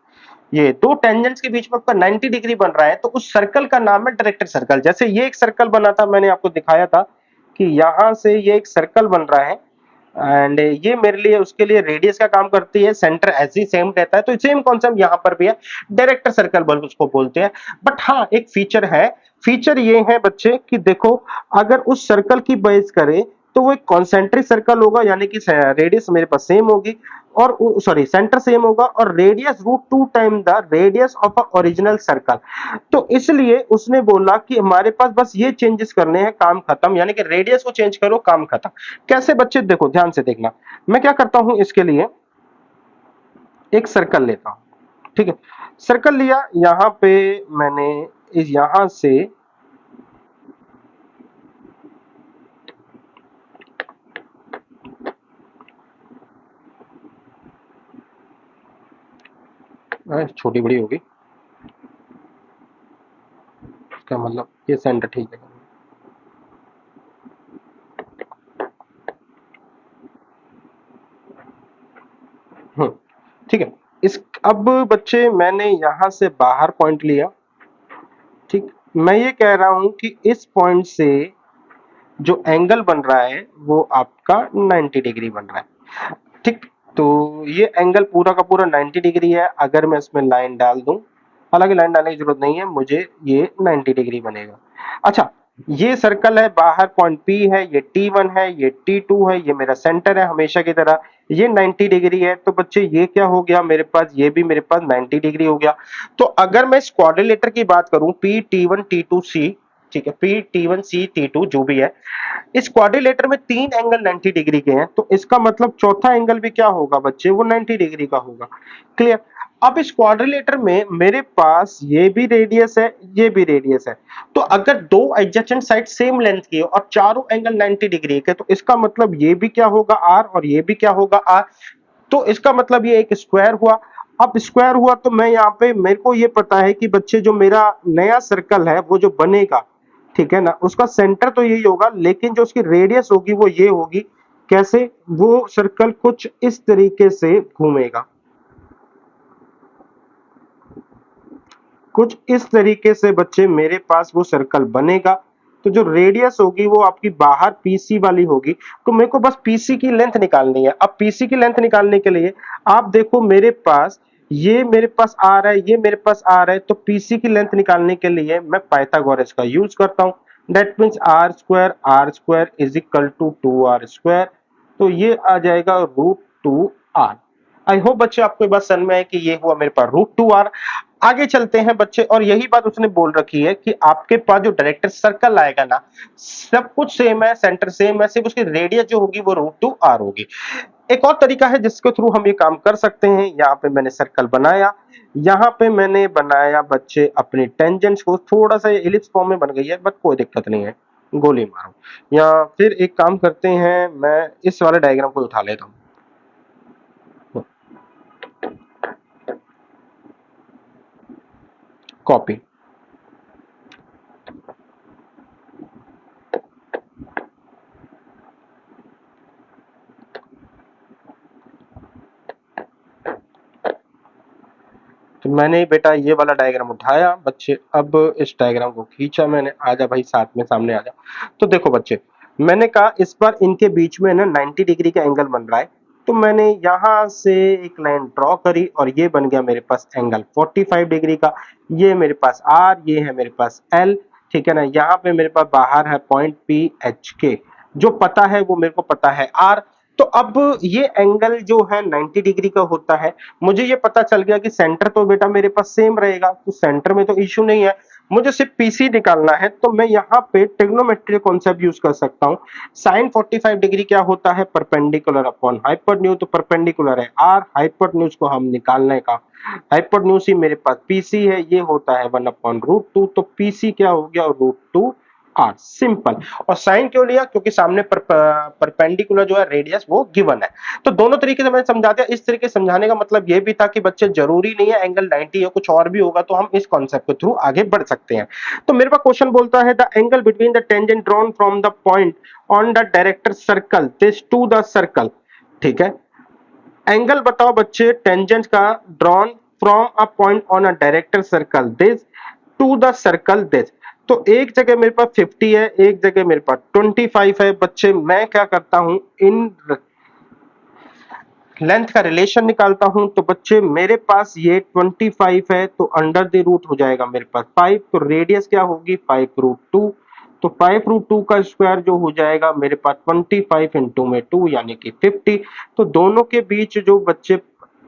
ये दो टेंजेंट्स के बीच में आपका 90 डिग्री बन रहा है, तो उस सर्कल का नाम है डायरेक्टर सर्कल। जैसे ये एक सर्कल बना था, मैंने आपको दिखाया था कि यहां से ये एक सर्कल बन रहा है, एंड ये मेरे लिए उसके लिए रेडियस का काम करती है, सेंटर ऐसे ही सेम रहता है, तो सेम कॉन्सेप्ट यहाँ पर भी है, डायरेक्टर सर्कल बोल उसको बोलते हैं। बट हाँ, एक फीचर है, फीचर ये है बच्चे कि देखो, अगर उस सर्कल की बेस करें तो वो एक कॉन्सेंट्रिक सर्कल होगा, यानी कि रेडियस मेरे पास सेम होगी, और सॉरी सेंटर सेम होगा, और radius root two time the radius of a original circle. तो इसलिए उसने बोला कि हमारे पास बस ये चेंजेस करने हैं, काम खत्म, यानी कि रेडियस को चेंज करो, काम खत्म। कैसे बच्चे, देखो ध्यान से देखना, मैं क्या करता हूं इसके लिए, एक सर्कल लेता हूं, ठीक है, सर्कल लिया, यहां पे मैंने इस यहां से छोटी बड़ी होगी, इसका मतलब ये सेंटर ठीक है। ठीक है, इस अब बच्चे मैंने यहां से बाहर पॉइंट लिया, ठीक, मैं ये कह रहा हूं कि इस पॉइंट से जो एंगल बन रहा है वो आपका 90 डिग्री बन रहा है, ठीक। तो ये एंगल पूरा का पूरा 90 डिग्री है, अगर मैं इसमें लाइन डाल दूं, हालांकि लाइन डालने की जरूरत नहीं है मुझे, ये 90 डिग्री बनेगा। अच्छा, ये सर्कल है, बाहर पॉइंट P है, ये T1 है, ये T2 है, ये मेरा सेंटर है हमेशा की तरह, ये 90 डिग्री है। तो बच्चे ये क्या हो गया मेरे पास, ये भी मेरे पास 90 डिग्री हो गया। तो अगर मैं इस क्वाड्रिलेटर की बात करूं, P T1 T2 C, ठीक है, P T1 C T2 जो भी है, इस क्वाड्रिलेटर में तीन एंगल 90 डिग्री के हैं, तो इसका मतलब चौथा एंगल भी क्या होगा बच्चे, वो 90 डिग्री का होगा। क्लियर। अब इस क्वाड्रिलेटर में मेरे पास ये भी रेडियस है, ये भी रेडियस है, तो अगर दो एडजेसेंट साइड सेम लेंथ की हो और चारों एंगल 90 डिग्री के, तो इसका मतलब ये भी क्या होगा आर, और ये भी क्या होगा आर, तो इसका मतलब ये एक स्क्वायर हुआ। अब स्क्वायर हुआ तो मैं यहाँ पे, मेरे को ये पता है कि बच्चे जो मेरा नया सर्कल है वो जो बनेगा, ठीक है ना, उसका सेंटर तो यही होगा, लेकिन जो उसकी रेडियस होगी वो ये होगी। कैसे, वो सर्कल कुछ इस तरीके से घूमेगा, कुछ इस तरीके से बच्चे मेरे पास वो सर्कल बनेगा। तो जो रेडियस होगी वो आपकी बाहर पीसी वाली होगी, तो मेरे को बस पीसी की लेंथ निकालनी है। अब पीसी की लेंथ निकालने के लिए आप देखो, मेरे पास ये मेरे पास आ रहा है, ये मेरे पास आ रहा है, तो पीसी की लेंथ निकालने के लिए मैं पाइथागोरस का यूज करता हूं। That means r square is equal to 2r square, तो ये आ जाएगा √2r। आई होप बच्चे आपको ये बात समझ में आए कि ये हुआ मेरे पास √2r। आगे चलते हैं बच्चे, और यही बात उसने बोल रखी है कि आपके पास जो डायरेक्टर सर्कल आएगा ना, सब कुछ सेम है, सेंटर सेम है, सिर्फ उसकी रेडियस जो होगी वो √2r होगी। एक और तरीका है जिसके थ्रू हम ये काम कर सकते हैं, यहाँ पे मैंने सर्कल बनाया, यहाँ पे मैंने बनाया बच्चे अपनी टेंजेंट्स को, थोड़ा सा ये इलिप्स फॉर्म में बन गई है, बट कोई दिक्कत नहीं है, गोली मारो। या फिर एक काम करते हैं, मैं इस वाले डायग्राम को उठा लेता हूँ, कॉपी। तो मैंने बेटा ये वाला डायग्राम उठाया बच्चे, अब इस डायग्राम को खींचा मैंने, आजा भाई साथ में सामने आजा। तो देखो बच्चे, मैंने कहा इस बार इनके बीच में ना 90 डिग्री का एंगल बन रहा है, तो मैंने यहां से एक लाइन ड्रॉ करी और ये बन गया मेरे पास एंगल 45 डिग्री का। ये मेरे पास आर, ये है मेरे पास एल, ठीक है ना, यहाँ पे मेरे पास बाहर है पॉइंट पी एच के, जो पता है वो मेरे को पता है आर। तो अब ये एंगल जो है 90 डिग्री का होता है, मुझे ये पता चल गया कि सेंटर तो बेटा मेरे पास सेम रहेगा, तो सेंटर में तो इश्यू नहीं है, मुझे सिर्फ पीसी निकालना है। तो मैं यहाँ पे ट्रिग्नोमेट्री कॉन्सेप्ट यूज कर सकता हूँ। साइन 45 डिग्री क्या होता है, परपेंडिकुलर अपॉन हाइपोटेन्यूज, तो परपेंडिकुलर है आर, हाइपोटेन्यूज को हम निकालने का, हाइपोटेन्यूज ही मेरे पास पीसी है, ये होता है 1/√2, तो पीसी क्या हो गया, √2r, सिंपल। और साइन क्यों लिया, क्योंकि सामने परपेंडिकुलर जो है रेडियस वो गिवन है। तो दोनों तरीके से मैंने समझा दिया। इस तरीके से समझाने का मतलब ये भी था कि बच्चे जरूरी नहीं है एंगल 90 या कुछ और भी होगा, तो हम इस कॉन्सेप्ट के थ्रू आगे बढ़ सकते हैं। तो मेरे पास क्वेश्चन बोलता है, the angle between the tangent drawn from the point on the director circle this to the circle, ठीक है, एंगल बताओ बच्चे टेंजेंट का drawn from a point on a director circle this to the circle this. तो एक जगह मेरे पास 50 है, एक जगह मेरे पास 25 है। बच्चे मैं क्या करता हूं, इन लेंथ का रिलेशन निकालता हूं तो बच्चे मेरे पास ये 25 है, तो अंडर द रूट हो जाएगा मेरे पास 5, तो रेडियस क्या होगी 5√2, तो 5√2 का स्क्वायर जो हो जाएगा मेरे पास 25 इंटू में 2 यानी कि 50। तो दोनों के बीच जो बच्चे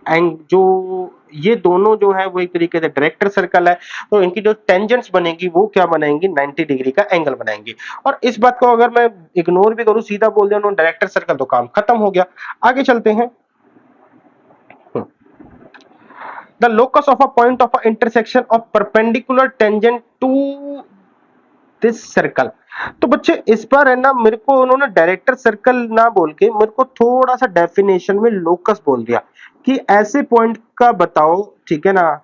जो ये दोनों जो है वो एक तरीके से डायरेक्टर सर्कल है, तो इनकी जो टेंजेंट्स बनेगी वो क्या बनाएंगी 90 डिग्री का एंगल बनाएंगी। और इस बात को अगर मैं इग्नोर भी करूं, सीधा बोल दिया डायरेक्टर सर्कल, तो काम खत्म हो गया। आगे चलते हैं। The locus of a point of a intersection of perpendicular tangent to this circle। तो बच्चे इस बार है ना, मेरे को उन्होंने डायरेक्टर सर्कल ना बोल के मेरे को थोड़ा सा डेफिनेशन में लोकस बोल दिया कि ऐसे पॉइंट का बताओ, ठीक है ना,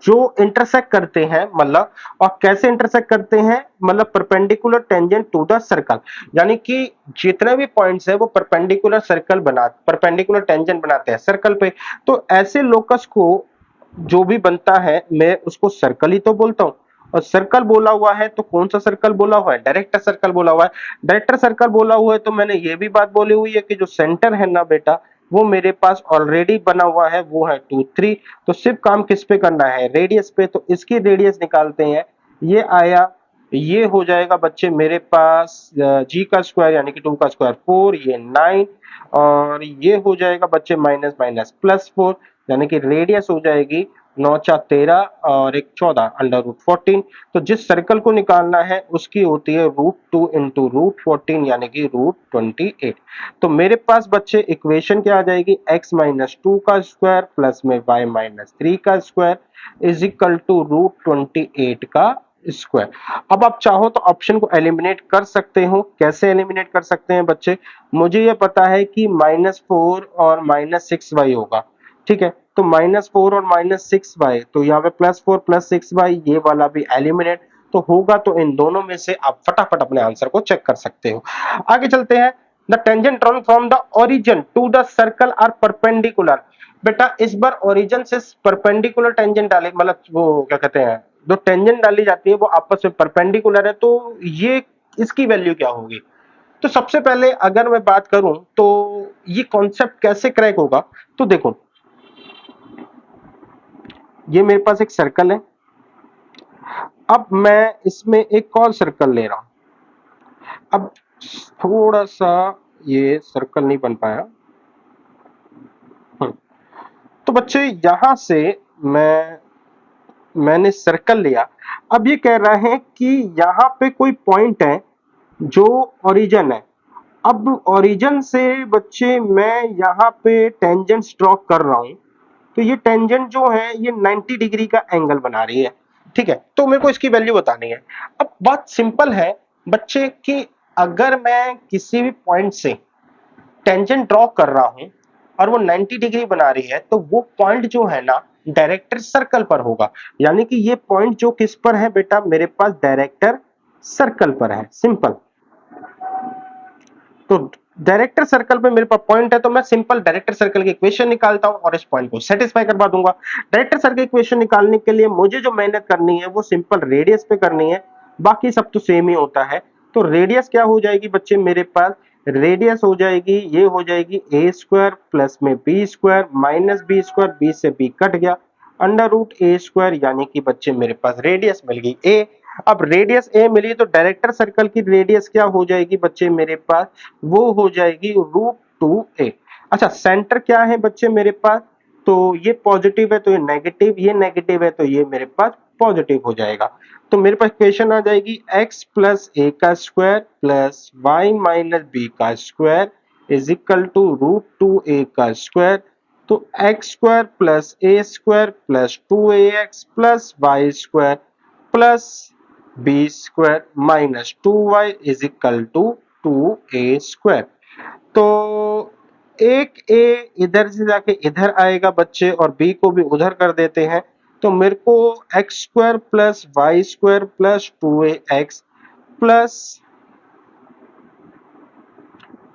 जो इंटरसेक्ट करते हैं, मतलब और कैसे इंटरसेक्ट करते हैं, मतलब perpendicular tangent to the circle, यानी कि जितने भी पॉइंट्स है वो परपेंडिकुलर टेंजेंट बनाते हैं सर्कल पे। तो ऐसे लोकस को जो भी बनता है मैं उसको सर्कल ही तो बोलता हूं। और सर्कल बोला हुआ है तो कौन सा सर्कल बोला हुआ है, डायरेक्टर सर्कल बोला हुआ है। डायरेक्टर सर्कल बोला हुआ है तो मैंने ये भी बात बोली हुई है कि जो सेंटर है ना बेटा, वो मेरे पास ऑलरेडी बना हुआ है, वो है 2 3। तो सिर्फ काम किस पे करना है, रेडियस पे। तो इसकी रेडियस निकालते हैं, ये आया, ये हो जाएगा बच्चे मेरे पास जी का स्क्वायर यानी कि 2 का स्क्वायर 4, ये 9, और ये हो जाएगा बच्चे माइनस माइनस प्लस 4, यानी कि रेडियस हो जाएगी 9 4 13 और एक 14 √14। तो जिस सर्कल को निकालना है उसकी होती है √2 इंटू √14 यानी कि √28। तो मेरे पास बच्चे इक्वेशन क्या आ जाएगी, x-2 का स्क्वायर प्लस में y-3 का स्क्वायर इज इक्वल टू √28 का स्क्वायर। अब आप चाहो तो ऑप्शन को एलिमिनेट कर सकते हो। कैसे एलिमिनेट कर सकते हैं बच्चे, मुझे ये पता है कि -4 और -6y होगा, ठीक है। तो -4 और -6y, तो यहाँ पे +4 +6y, ये वाला भी एलिमिनेट तो होगा। तो इन दोनों में से आप फटाफट अपने आंसर को चेक कर सकते हो। आगे चलते हैं। The tangent drawn from the origin to the circle are perpendicular. बेटा इस बार ओरिजिन से परपेंडिकुलर टेंजेंट डाले, मतलब वो क्या कहते हैं, जो टेंजेंट डाली जाती है वो आपस में परपेंडिकुलर है, तो ये इसकी वैल्यू क्या होगी। तो सबसे पहले अगर मैं बात करूं तो ये कॉन्सेप्ट कैसे क्रैक होगा, तो देखो ये मेरे पास एक सर्कल है, अब मैं इसमें एक और सर्कल ले रहा हूं। अब थोड़ा सा ये सर्कल नहीं बन पाया। तो बच्चे यहां से मैंने सर्कल लिया। अब ये कह रहा है कि यहां पे कोई पॉइंट है जो ओरिजिन है। अब ओरिजिन से बच्चे मैं यहाँ पे टेंजेंट्स ड्रॉ कर रहा हूं, तो ये टेंजेंट जो है ये 90 डिग्री का एंगल बना रही है, ठीक है। तो मेरे को इसकी वैल्यू बतानी है। अब बात सिंपल है बच्चे कि अगर मैं किसी भी पॉइंट से टेंजेंट ड्रॉ कर रहा हूं और वो 90 डिग्री बना रही है, तो वो पॉइंट जो है ना डायरेक्टर सर्कल पर होगा। यानी कि ये पॉइंट जो किस पर है बेटा, मेरे पास डायरेक्टर सर्कल पर है, सिंपल। तो डायरेक्टर सर्कल पे मेरे पास पॉइंट है, तो मैं सिंपल डायरेक्टर सर्कल की इक्वेशन निकालता हूं और इस पॉइंट को सेटिस्फाई करवा दूंगा। डायरेक्टर सर्कल की इक्वेशन निकालने के लिए मुझे जो मेहनत करनी है वो सिंपल रेडियस पे करनी है, बाकी सब तो सेम ही होता है। तो रेडियस क्या हो जाएगी बच्चे मेरे पास, रेडियस हो जाएगी, ये हो जाएगी ए स्क्वायर प्लस में b square minus b square, b से बी कट गया, अंडर रूट ए स्क्वायर, यानी कि बच्चे मेरे पास रेडियस मिल गई ए। अब रेडियस ए मिली तो डायरेक्टर सर्कल की रेडियस क्या हो जाएगी बच्चे मेरे पास, वो हो जाएगी √2a। अच्छा सेंटर क्या है बच्चे मेरे पास, तो ये पॉजिटिव है तो ये नेगेटिव, ये नेगेटिव है तो ये मेरे पास पॉजिटिव हो जाएगा। तो मेरे पास इक्वेशन आ जाएगी x प्लस ए का square plus Y minus B का square is equal to √2a का स्क्वायर। तो X square plus A square plus 2ax plus Y square plus B square minus 2y is equal to 2a square. तो एक ए इधर से जाके इधर आएगा बच्चे और बी को भी उधर कर देते हैं, तो मेरे को x square plus Y square plus 2ax plus,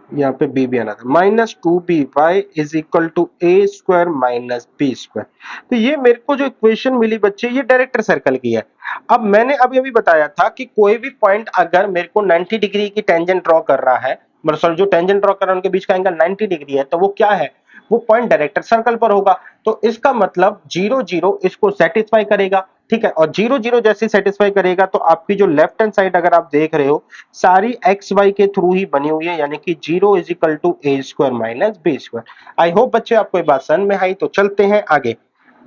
यहाँ पे बी भी आना था, -2by is equal to a square minus b square. तो ये मेरे को जो इक्वेशन मिली बच्चे ये डायरेक्टर सर्कल की है। अब मैंने अभी अभी बताया था कि कोई भी पॉइंट अगर मेरे को 90 डिग्री की टेंजेंट ड्रॉ कर रहा है, मतलब सॉरी जो टेंजेंट ड्रॉ कर रहा है उनके बीच का एंगल 90 डिग्री है, तो वो क्या है, वो पॉइंट डायरेक्टर सर्कल पर होगा। तो इसका मतलब 0 0 इसको सेटिस्फाई करेगा, ठीक है। और 0 0 जैसे सेटिस्फाई करेगा तो आपकी जो लेफ्ट हैंड साइड अगर आप देख रहे हो सारी एक्स वाई के थ्रू ही बनी हुई है, यानी कि 0 is equal to a square minus b square. I hope बच्चे आपको ये बात समझ में आई। तो चलते हैं आगे।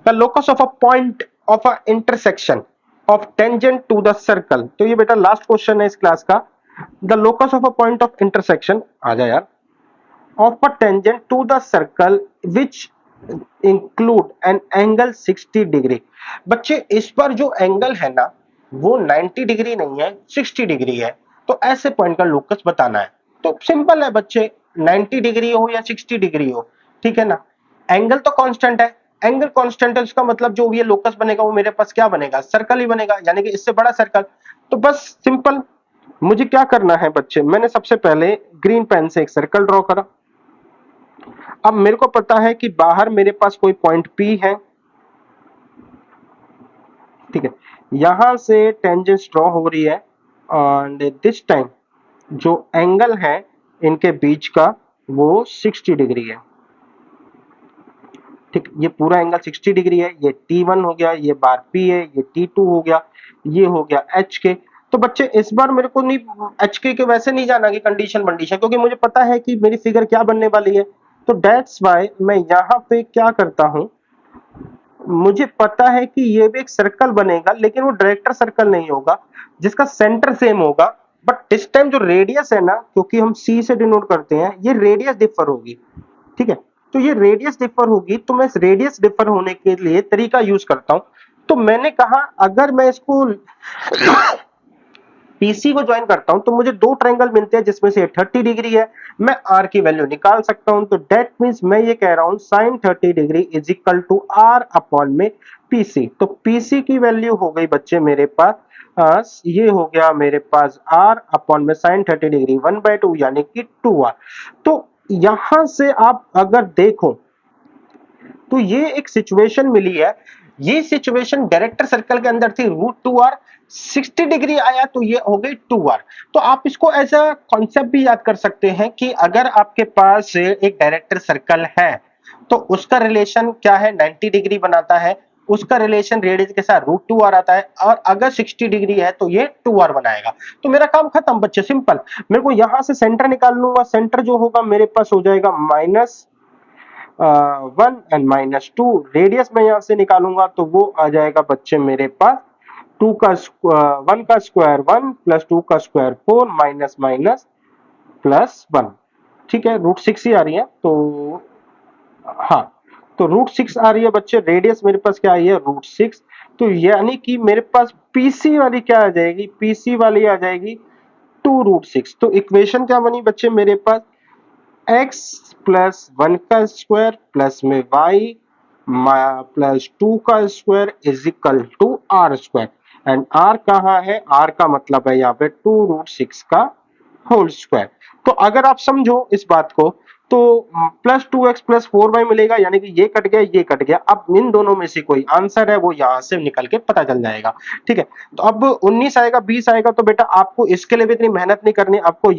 The locus of a point of a intersection of tangent to the circle. तो ये बेटा लास्ट क्वेश्चन है इस क्लास का। The locus of a point of intersection, आ जा यार, of a tangent to the circle which include an angle 60 degree. बच्चे इस पर जो एंगल है ना वो 90 डिग्री नहीं है, 60 डिग्री है। तो ऐसे पॉइंट का लोकस बताना है। तो सिंपल है बच्चे, 90 डिग्री हो या 60 डिग्री हो, ठीक है ना। एंगल तो कांस्टेंट है, एंगल कांस्टेंट है, उसका मतलब जो ये लोकस बनेगा वो मेरे पास क्या बनेगा, सर्कल ही बनेगा, यानी कि इससे बड़ा सर्कल। तो बस सिंपल मुझे क्या करना है बच्चे, मैंने सबसे पहले ग्रीन पेन से एक सर्कल ड्रॉ करा। अब मेरे को पता है कि बाहर मेरे पास कोई पॉइंट P है, ठीक है। यहां से टेंजेंट ड्रॉ हो रही है एंड दिस टाइम जो एंगल है इनके बीच का वो 60 डिग्री है, ठीक। ये पूरा एंगल 60 डिग्री है। ये T1 हो गया, ये बार P है, ये T2 हो गया, ये हो गया HK। तो बच्चे इस बार मेरे को नहीं HK के वैसे नहीं जाना कि कंडीशन कंडीशन, क्योंकि मुझे पता है कि मेरी फिगर क्या बनने वाली है। तो दैट्स वाई मैं यहाँ पे क्या करता हूं, मुझे पता है कि ये भी एक सर्कल बनेगा लेकिन वो डायरेक्टर सर्कल नहीं होगा जिसका सेंटर सेम होगा। बट इस टाइम जो रेडियस है ना, क्योंकि हम C से डिनोट करते हैं, ये रेडियस डिफर होगी, ठीक है। तो ये रेडियस डिफर होगी, तो मैं इस रेडियस डिफर होने के लिए तरीका यूज करता हूं। तो मैंने कहा अगर मैं इसको पीसी को ज्वाइन करता हूं तो मुझे दो ट्रायंगल मिलते हैं जिसमें से 30 डिग्री है, मैं आर की वैल्यू निकाल सकता हूं। तो दैट मींस मैं ये कह रहा हूं sin 30 degree is equal to r upon में पीसी। तो पीसी की वैल्यू हो गई बच्चे मेरे पास ये हो गया मेरे पास आर अपॉन में sin 30 डिग्री 1/2 यानी कि 2r। तो यहां से आप अगर देखो तो ये एक सिचुएशन मिली है, ये सिचुएशन डायरेक्टर सर्कल के अंदर थी √2r, 60 डिग्री आया तो ये हो गई 2r। तो आप इसको एज अ कॉन्सेप्ट भी याद कर सकते हैं कि अगर आपके पास एक डायरेक्टर सर्कल है तो उसका रिलेशन क्या है, 90 डिग्री बनाता है, उसका रिलेशन रेडियस के साथ √2r आता है, और अगर 60 डिग्री है तो ये 2r बनाएगा। तो मेरा काम खत्म बच्चे, सिंपल। मेरे को यहां से सेंटर निकाल लूंगा, सेंटर जो होगा मेरे पास हो जाएगा -1 एंड -2। रेडियस में यहां से निकालूंगा तो वो आ जाएगा बच्चे मेरे पास 2 का 1 का स्क्वायर 1 प्लस 2 का स्क्वायर 4 माइनस माइनस प्लस 1, ठीक है। √6 ही आ रही है, तो हाँ, तो √6 आ रही है बच्चे। रेडियस मेरे पास क्या आई है, √6। तो यानी कि मेरे पास पीसी वाली क्या आ जाएगी, पीसी वाली आ जाएगी 2√6। तो इक्वेशन क्या बनी बच्चे मेरे पास, x प्लस 1 का स्क्वायर प्लस में y प्लस 2 का square is equal to are square. And r कहाँ है, r का मतलब है यहाँ पे 2√6 का होल स्क्वायर। तो अगर आप समझो इस बात को तो +2x प्लस 4y मिलेगा, यानी कि ये कट गया ये कट गया। अब इन दोनों में से कोई आंसर है वो यहां से निकल के पता चल जाएगा, ठीक है। तो अब 19 आएगा 20 आएगा, तो बेटा आपको इसके लिए भी इतनी मेहनत नहीं करनी। आपको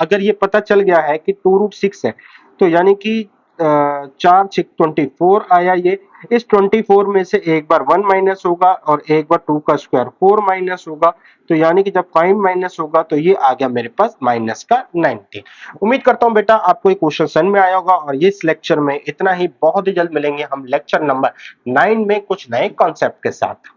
अगर ये पता चल गया है कि 2√6 है तो यानी कि 4×6 = 24 आया ये। इस 24 में से एक बार 1 माइनस होगा और एक बार 2 का स्क्वायर 4 माइनस होगा। तो यानी कि जब 5 माइनस होगा तो ये आ गया मेरे पास माइनस का 90। उम्मीद करता हूं बेटा आपको ये क्वेश्चन समझ में आया होगा। और इस लेक्चर में इतना ही, बहुत ही जल्द मिलेंगे हम लेक्चर नंबर 9 में कुछ नए कॉन्सेप्ट के साथ।